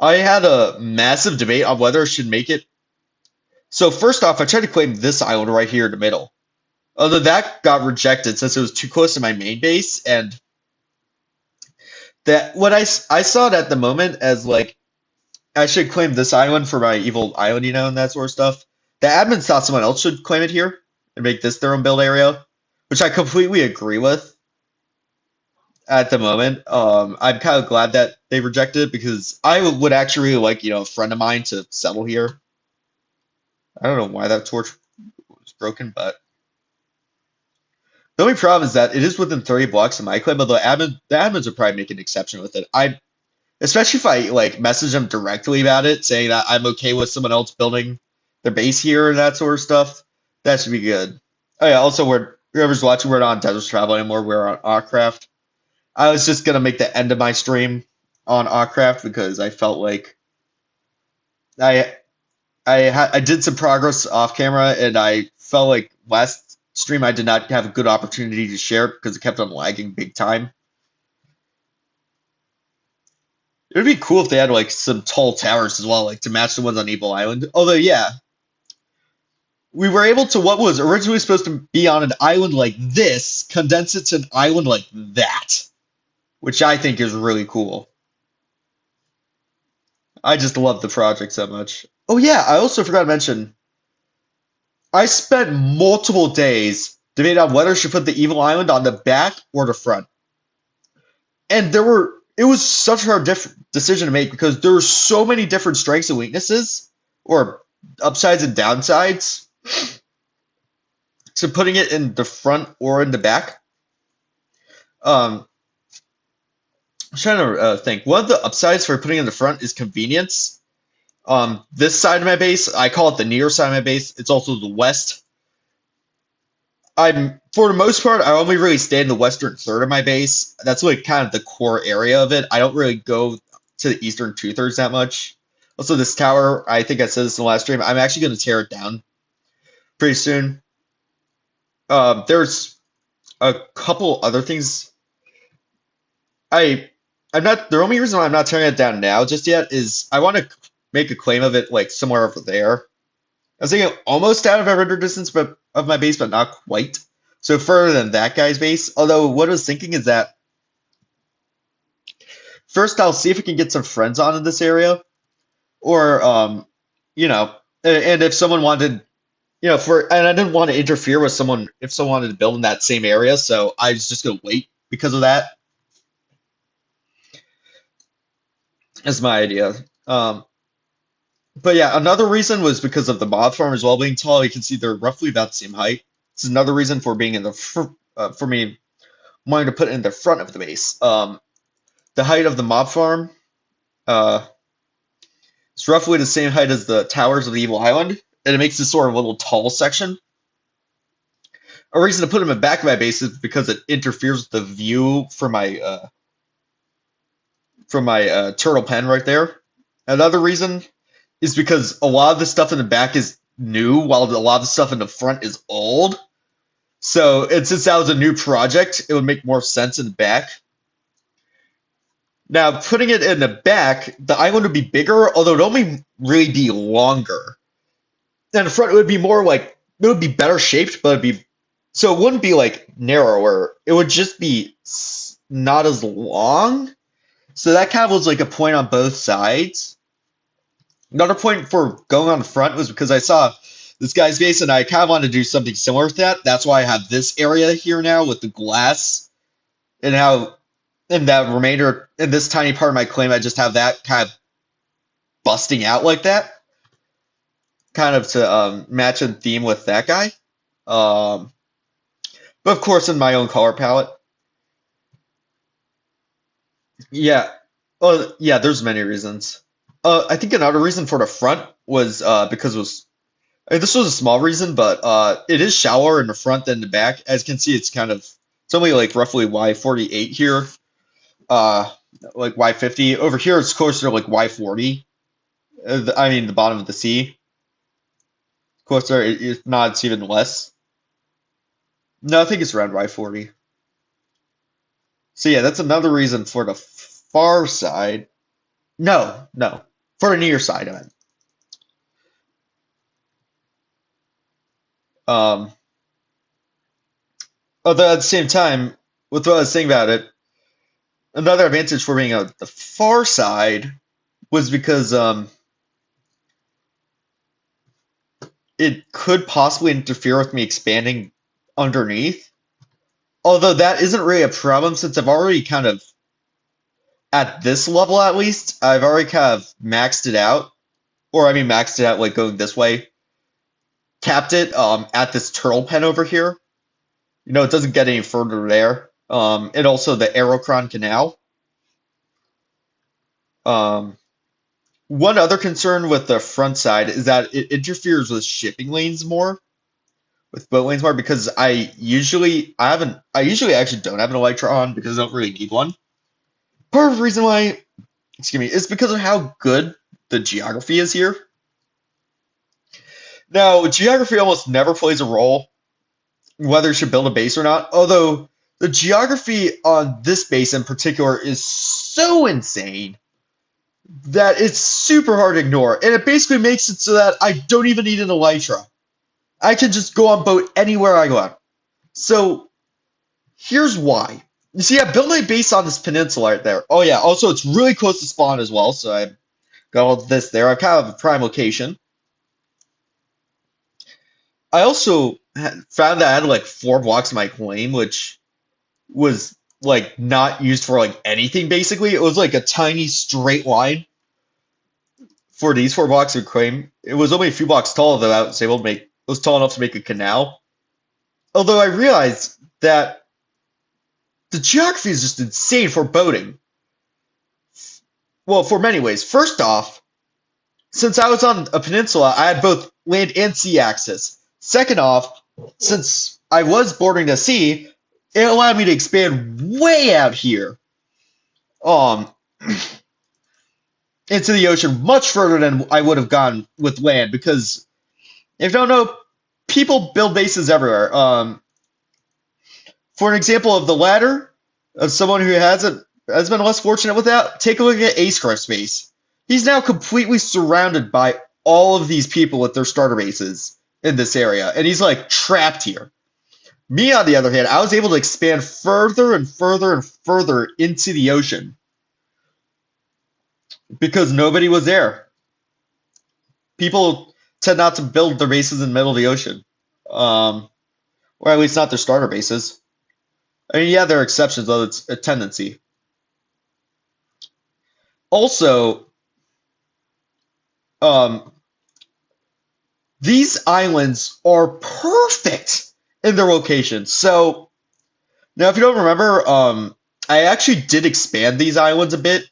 I had a massive debate on whether I should make it. So first off, I tried to claim this island right here in the middle. Although that got rejected since it was too close to my main base, and that I saw it at the moment as like I should claim this island for my evil island, and that sort of stuff. The admins thought someone else should claim it here and make this their own build area, which I completely agree with at the moment. I'm kind of glad that they rejected it because I would actually really like, a friend of mine to settle here. I don't know why that torch was broken, but the only problem is that it is within 30 blocks of my claim, but the admins would probably make an exception with it. Especially if I like message them directly about it, saying that I'm okay with someone else building their base here and that sort of stuff. That should be good. Oh yeah, also whoever's watching, we're not on Desert Travel anymore. We're on Awcraft. I was just gonna make the end of my stream on Awcraft because I felt like I I did some progress off camera and I felt like last stream I did not have a good opportunity to share because it kept on lagging big time. It would be cool if they had like some tall towers as well, like to match the ones on Evil Island. Although, yeah, we were able to what was originally supposed to be on an island like this, condense it to an island like that, which I think is really cool. I just love the project so much. Oh yeah, I also forgot to mention, I spent multiple days debating on whether I should put the Evil Island on the back or the front. And it was such a hard decision to make because there were so many different strengths and weaknesses, or upsides and downsides, to putting it in the front or in the back. I'm trying to think. One of the upsides for putting it in the front is convenience. This side of my base, I call it the near side of my base. It's also the west. For the most part, I only really stay in the western third of my base. That's like kind of the core area of it. I don't really go to the eastern two thirds that much. Also, this tower, I think I said this in the last stream. I'm actually going to tear it down pretty soon. There's a couple other things. I I'm not the only reason why I'm not tearing it down now just yet is I want to make a claim of it like somewhere over there. I was thinking almost out of a render distance but of my base, but not quite. So further than that guy's base. Although what I was thinking is that first I'll see if we can get some friends on in this area. Or you know, and if someone wanted and I didn't want to interfere with someone if someone wanted to build in that same area, so I was just gonna wait because of that. Is my idea. Um, but yeah, another reason was because of the mob farm as well being tall. You can see they're roughly about the same height. It's another reason for being in for me wanting to put it in the front of the base. The height of the mob farm uh, is roughly the same height as the towers of the Evil Island, and it makes this sort of little tall section. A reason to put them in the back of my base is because it interferes with the view from my turtle pen right there. Another reason is because a lot of the stuff in the back is new, while a lot of the stuff in the front is old. So, since that was a new project, it would make more sense in the back. Now, putting it in the back, the island would be bigger, although it would only really be longer. And the front, it would be more like it would be better shaped, but it wouldn't be like narrower. It would just be not as long. So that kind of was like a point on both sides. Another point for going on the front was because I saw this guy's base and I kind of wanted to do something similar to that. That's why I have this area here now with the glass and how in that remainder in this tiny part of my claim I just have that kind of busting out like that. Kind of to match in theme with that guy. But of course in my own color palette. Yeah. Oh yeah, there's many reasons. I think another reason for the front was because this was a small reason, but it is shallower in the front than the back. As you can see, it's only like roughly Y48 here, uh, like Y50. Over here, it's closer to like Y40. I mean, the bottom of the sea. course, if not, it's even less. No, I think it's around Y40. So yeah, that's another reason for the far side. No, no, for the near side, I meant. Um, Although at the same time, with what I was saying about it, another advantage for being on the far side was because it could possibly interfere with me expanding underneath. Although that isn't really a problem since I've already kind of, at this level at least, I've already kind of maxed it out. Or I mean maxed it out like going this way. Capped it at this turtle pen over here. You know, it doesn't get any further there. And also the Aerocron Canal. Um, One other concern with the front side is that it interferes with shipping lanes more, with boat lanes more, because I usually actually don't have an Electron because I don't really need one. Part of the reason why, excuse me, is because of how good the geography is here. Now, geography almost never plays a role whether you should build a base or not, although the geography on this base in particular is so insane that it's super hard to ignore, and it basically makes it so that I don't even need an Elytra. I can just go on boat anywhere I want. So here's why. You see, I built my base on this peninsula right there. Oh yeah, also it's really close to spawn as well, so I got all this there. I kind of have a prime location. I also found that I had like 4 blocks of my claim, which was like not used for like anything basically. It was like a tiny straight line for these 4 blocks of claim. It was only a few blocks tall though. I was able to make it was tall enough to make a canal. Although I realized that the geography is just insane for boating. Well, for many ways. First off, since I was on a peninsula, I had both land and sea access. Second off, since I was bordering the sea, it allowed me to expand way out here, um, into the ocean, much further than I would have gone with land. Because if you don't know, people build bases everywhere. For an example of the latter, of someone who has been less fortunate with that, take a look at Ace Base. He's now completely surrounded by all of these people with their starter bases in this area, and he's like trapped here. Me, on the other hand, I was able to expand further and further and further into the ocean because nobody was there. People tend not to build their bases in the middle of the ocean, or at least not their starter bases. I mean, yeah, there are exceptions, though it's a tendency. Also, um, these islands are perfect in their location. So now, if you don't remember, I actually did expand these islands a bit,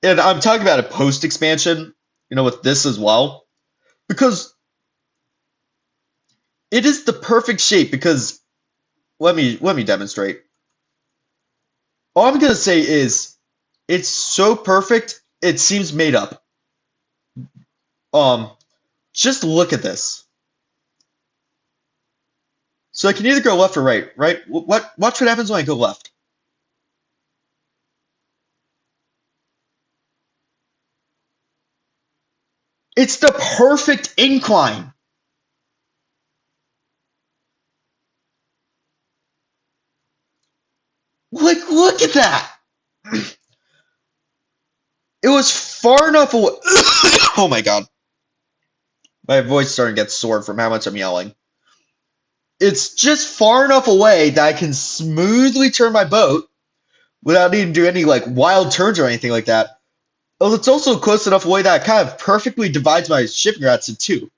and I'm talking about a post expansion, you know, with this as well, because it is the perfect shape. Because let me demonstrate. All I'm gonna say is it's so perfect it seems made up. Um, just look at this. So I can either go left or right, right? Watch what happens when I go left. It's the perfect incline. Like, look at that. It was far enough away. Oh my god. My voice is starting to get sore from how much I'm yelling. It's just far enough away that I can smoothly turn my boat without needing to do any like wild turns or anything like that. Oh, it's also close enough away that it kind of perfectly divides my shipping routes in two.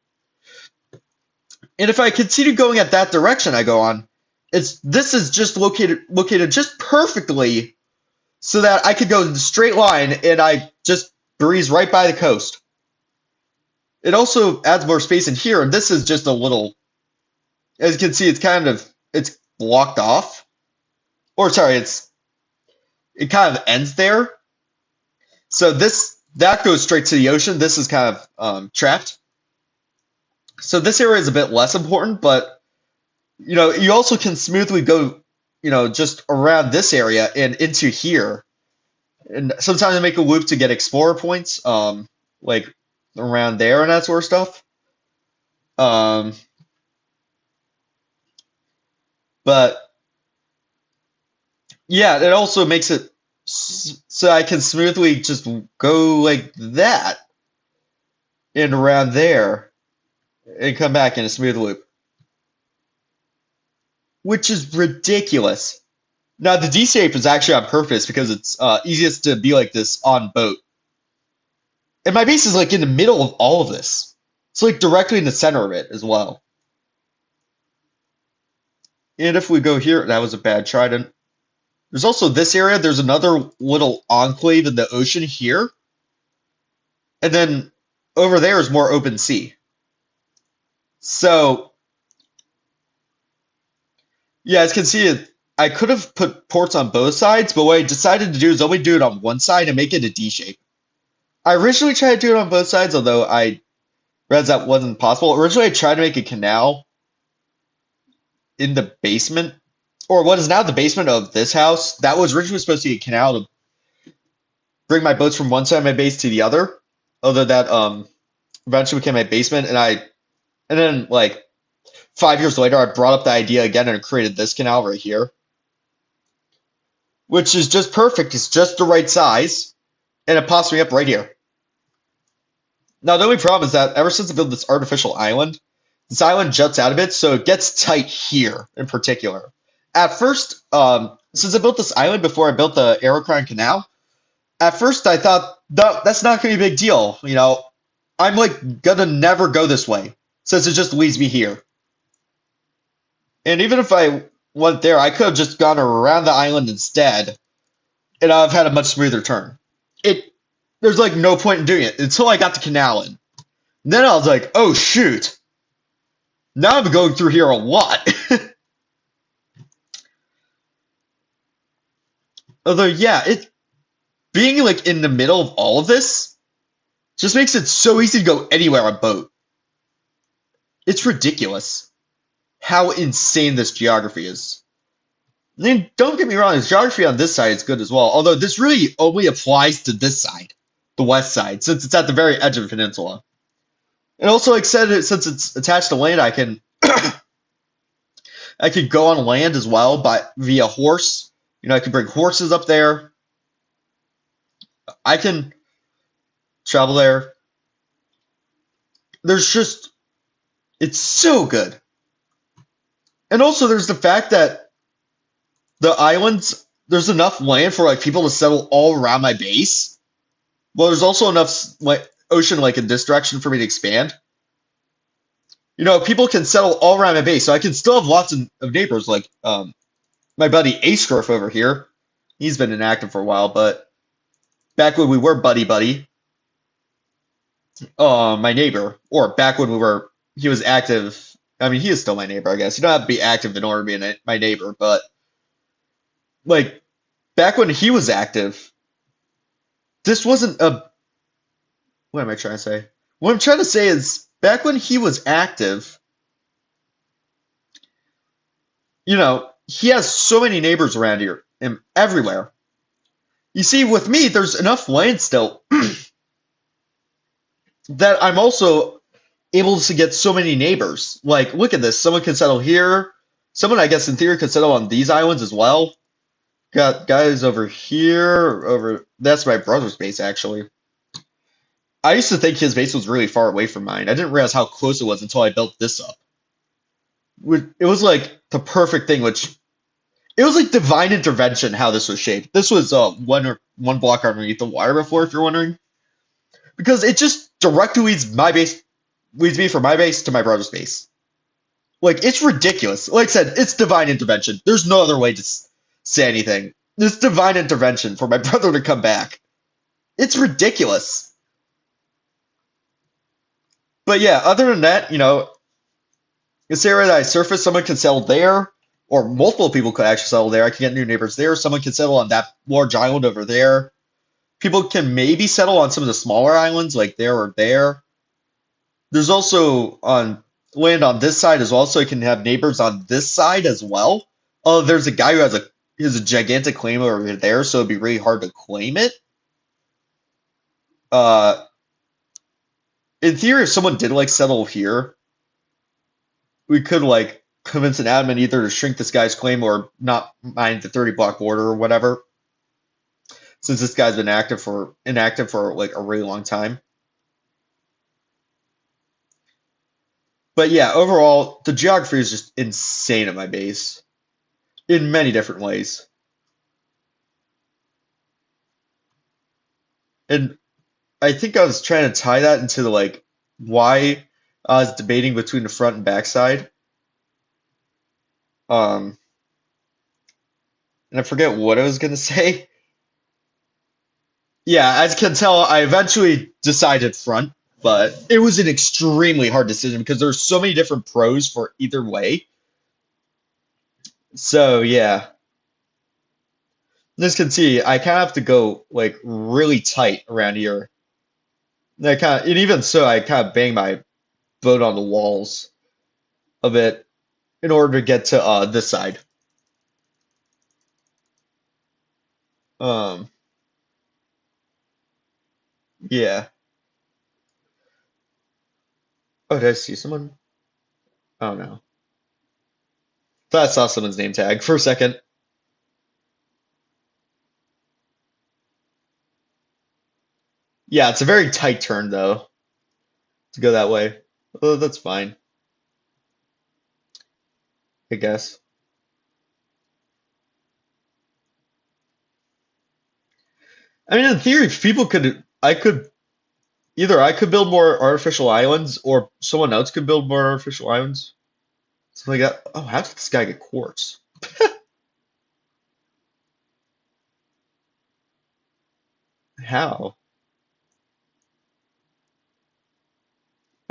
And if I continue going at that direction I go on, this is just located just perfectly so that I could go in the straight line and I just breeze right by the coast. It also adds more space in here, and this is just a little, as you can see, it's blocked off. Or sorry, it kind of ends there. So that goes straight to the ocean. This is kind of trapped. So this area is a bit less important, but you also can smoothly go, just around this area and into here. And sometimes I make a loop to get explorer points, like around there and that sort of stuff. Um, but yeah, it also makes it so I can smoothly just go like that and around there and come back in a smooth loop, which is ridiculous. Now the D shape is actually on purpose because it's easiest to be like this on boat. And my base is like in the middle of all of this. It's like directly in the center of it as well. And if we go here, that was a bad trident. There's also this area. There's another little enclave in the ocean here. And then over there is more open sea. So, yeah, as you can see, I could have put ports on both sides, but what I decided to do is only do it on one side and make it a D shape. I originally tried to do it on both sides, although I realized that wasn't possible. Originally, I tried to make a canal in the basement, or what is now the basement of this house. That was originally supposed to be a canal to bring my boats from one side of my base to the other. Although that eventually became my basement, and then like 5 years later, I brought up the idea again and created this canal right here, which is just perfect. It's just the right size, and it pops me up right here. Now, the only problem is that ever since I built this artificial island, this island juts out a bit, so it gets tight here in particular. At first, since I built this island before I built the Aerocrown Canal, at first I thought, no, that's not going to be a big deal. I'm like gonna never go this way since it just leads me here. And even if I went there, I could have just gone around the island instead, and I've had a much smoother turn. It There's like no point in doing it until I got the canal in. Then I was like, oh shoot. Now I'm going through here a lot. Although yeah, it being like in the middle of all of this just makes it so easy to go anywhere on boat. It's ridiculous how insane this geography is. I mean, don't get me wrong, the geography on this side is good as well, although this really only applies to this side, the west side, since it's at the very edge of the peninsula. And also, like I said, since it's attached to land, I can I could go on land as well by via horse. I can bring horses up there. I can travel there. There's just it's so good. And also there's the fact that the islands there's enough land for like people to settle all around my base. Well, there's also enough like ocean like in this direction for me to expand. People can settle all around my base, so I can still have lots of neighbors like my buddy Ace over here. He's been inactive for a while, but back when we were buddy buddy, my neighbor, or back when he was active. I mean, he is still my neighbor, I guess. You don't have to be active in order to be my neighbor, but like back when he was active, this wasn't a. What am I trying to say? What I'm trying to say is back when he was active, he has so many neighbors around here and everywhere. You see, with me, there's enough land still that I'm also able to get so many neighbors. Like, look at this. Someone can settle here. Someone, I guess, in theory, could settle on these islands as well. Got guys over here. That's my brother's base, actually. I used to think his base was really far away from mine. I didn't realize how close it was until I built this up. It was like the perfect thing, which it was like divine intervention how this was shaped. This was one block underneath the water before, if you're wondering, because it just directly leads me from my base to my brother's base. Like it's ridiculous. Like I said, it's divine intervention. There's no other way to say anything. It's divine intervention for my brother to come back. It's ridiculous. But yeah, other than that, this area that I surfaced, someone can settle there, or multiple people could actually settle there. I can get new neighbors there. Someone can settle on that large island over there. People can maybe settle on some of the smaller islands, like there or there. There's also on land on this side as well, so he can have neighbors on this side as well. Oh, there's a guy who has a gigantic claim over there, so it'd be really hard to claim it. Uh, in theory, if someone did like settle here, we could like convince an admin either to shrink this guy's claim or not mind the 30 block border or whatever, since this guy's been inactive for like a really long time. But yeah, overall, the geography is just insane at my base in many different ways. And I think I was trying to tie that into the like why I was debating between the front and back side. Um, and I forget what I was gonna say. Yeah, as you can tell, I eventually decided front, but it was an extremely hard decision because there's so many different pros for either way. So yeah, as you can see, I kind of have to go like really tight around here. And even so, I kind of bang my boat on the walls a bit in order to get to this side. Um, yeah. Oh, did I see someone? Oh no. Thought I saw someone's name tag for a second. Yeah, it's a very tight turn though to go that way. Oh, that's fine, I guess. I mean, in theory, if people could, I could build more artificial islands, or someone else could build more artificial islands. Something like that. Oh, how did this guy get quartz? How?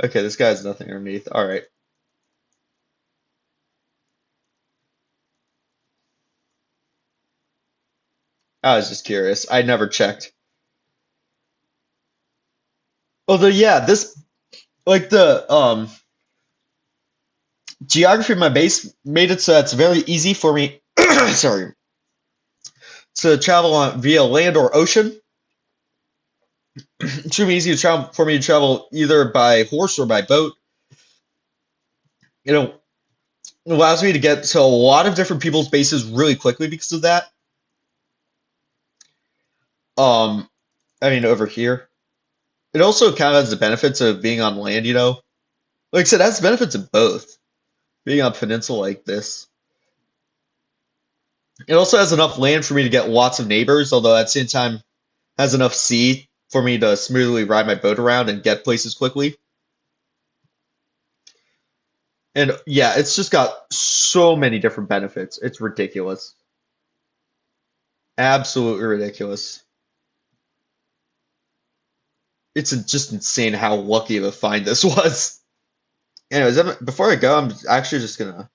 Okay, this guy has nothing underneath. All right. I was just curious. I never checked. Although, yeah, this like the geography of my base made it so it's very easy for me. Sorry, to travel on via land or ocean. It's really easy to travel for me to travel either by horse or by boat. You know, it allows me to get to a lot of different people's bases really quickly because of that. Um, I mean, over here, it also kind of has the benefits of being on land. Like I said, it has benefits of both. Being on a peninsula like this, it also has enough land for me to get lots of neighbors. Although at the same time, has enough sea for me to smoothly ride my boat around and get places quickly. And yeah, it's just got so many different benefits. It's ridiculous. Absolutely ridiculous. It's just insane how lucky of a find this was. Anyways, before I go, I'm actually just gonna.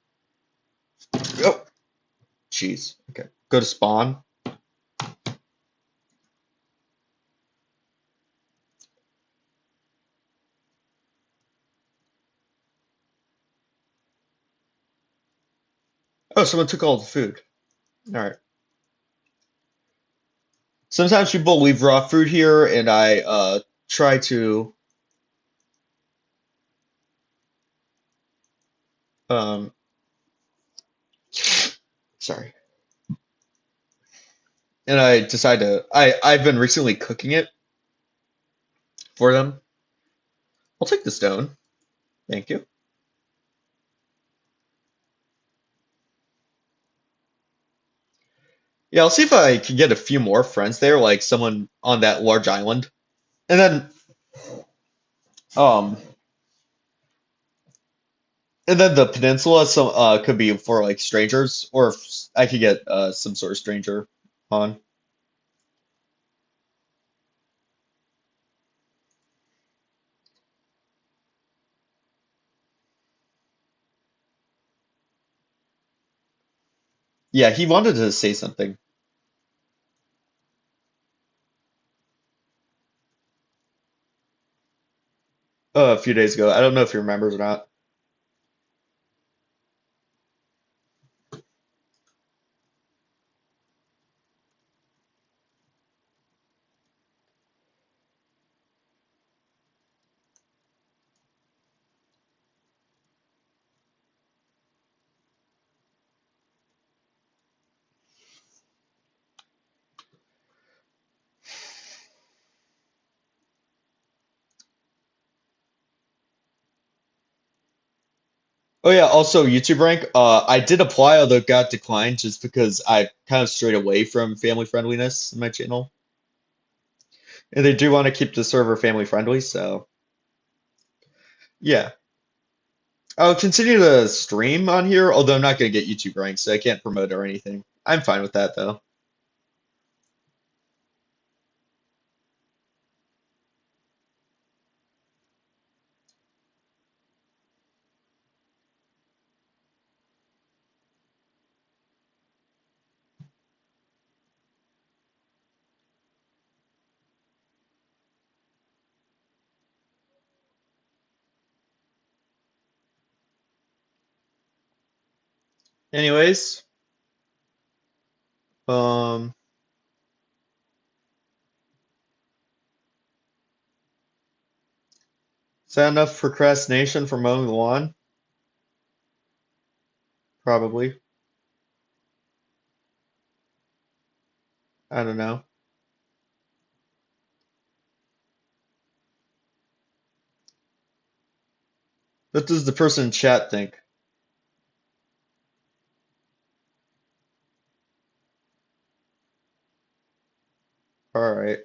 Oh, jeez. Okay. Go to spawn. Oh, someone took all the food. All right. Sometimes people leave raw food here, and I try to um sorry, and I decide to I've been recently cooking it for them. I'll take the stone. Thank you. Yeah, I'll see if I can get a few more friends there, like someone on that large island. And then um and then the peninsula some could be for like strangers or if I could get some sort of stranger on. Yeah, he wanted to say something a few days ago. I don't know if he remembers or not. Oh yeah, also YouTube rank. I did apply, although it got declined just because I kind of strayed away from family friendliness in my channel, and they do want to keep the server family friendly. So yeah, I'll continue to stream on here, although I'm not gonna get YouTube rank, so I can't promote or anything. I'm fine with that though. Anyways, um, is that enough procrastination for mowing the lawn? Probably. I don't know. What does the person in chat think? All right.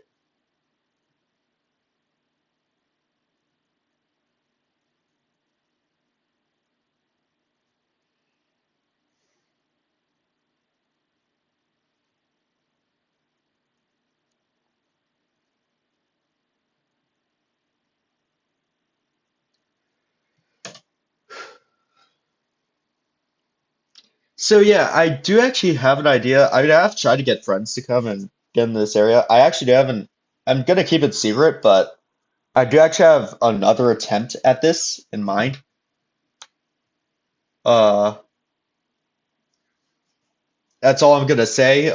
So yeah, I do actually have an idea. I have tried to get friends to come and get in this area. I actually do haven't. I'm gonna keep it secret, but I do actually have another attempt at this in mind. Uh, that's all I'm gonna say.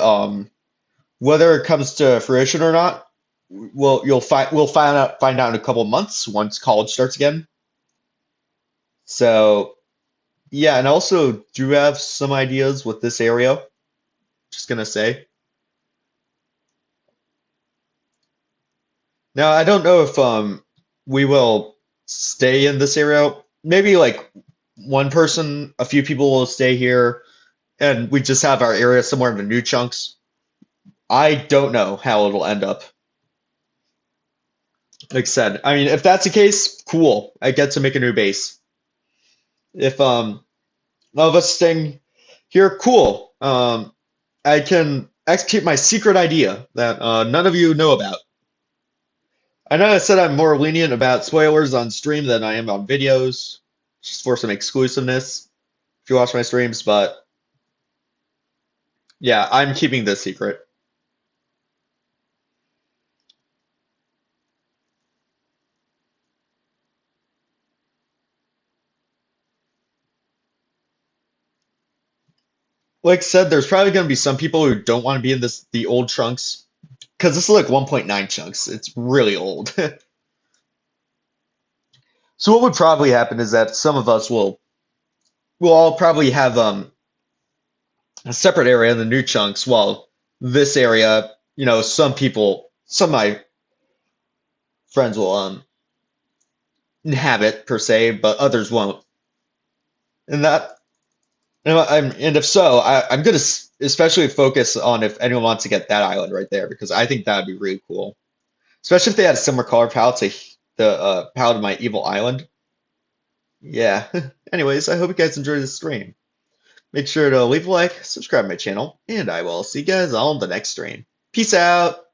Whether it comes to fruition or not, we'll find out in a couple of months once college starts again. So yeah, and I also do have some ideas with this area. Just gonna say. Now, I don't know if we will stay in this area. Maybe like one person, a few people will stay here, and we just have our area somewhere in the new chunks. I don't know how it'll end up. Like I said, I mean, if that's the case, cool. I get to make a new base. If none of us staying here, cool. I can execute my secret idea that none of you know about. I know I said I'm more lenient about spoilers on stream than I am on videos, just for some exclusiveness if you watch my streams, but yeah, I'm keeping this secret. Like I said, there's probably going to be some people who don't want to be in the old chunks because this is like 1.9 chunks. It's really old. So what would probably happen is that some of us will all probably have a separate area in the new chunks, while this area, some people, some of my friends will inhabit per se, but others won't. And that, and if so, I'm gonna especially focus on if anyone wants to get that island right there because I think that'd be really cool, especially if they had a similar color palette to the palette of my evil island. Yeah. Anyways, I hope you guys enjoyed this stream. Make sure to leave a like, subscribe to my channel, and I will see you guys on the next stream. Peace out.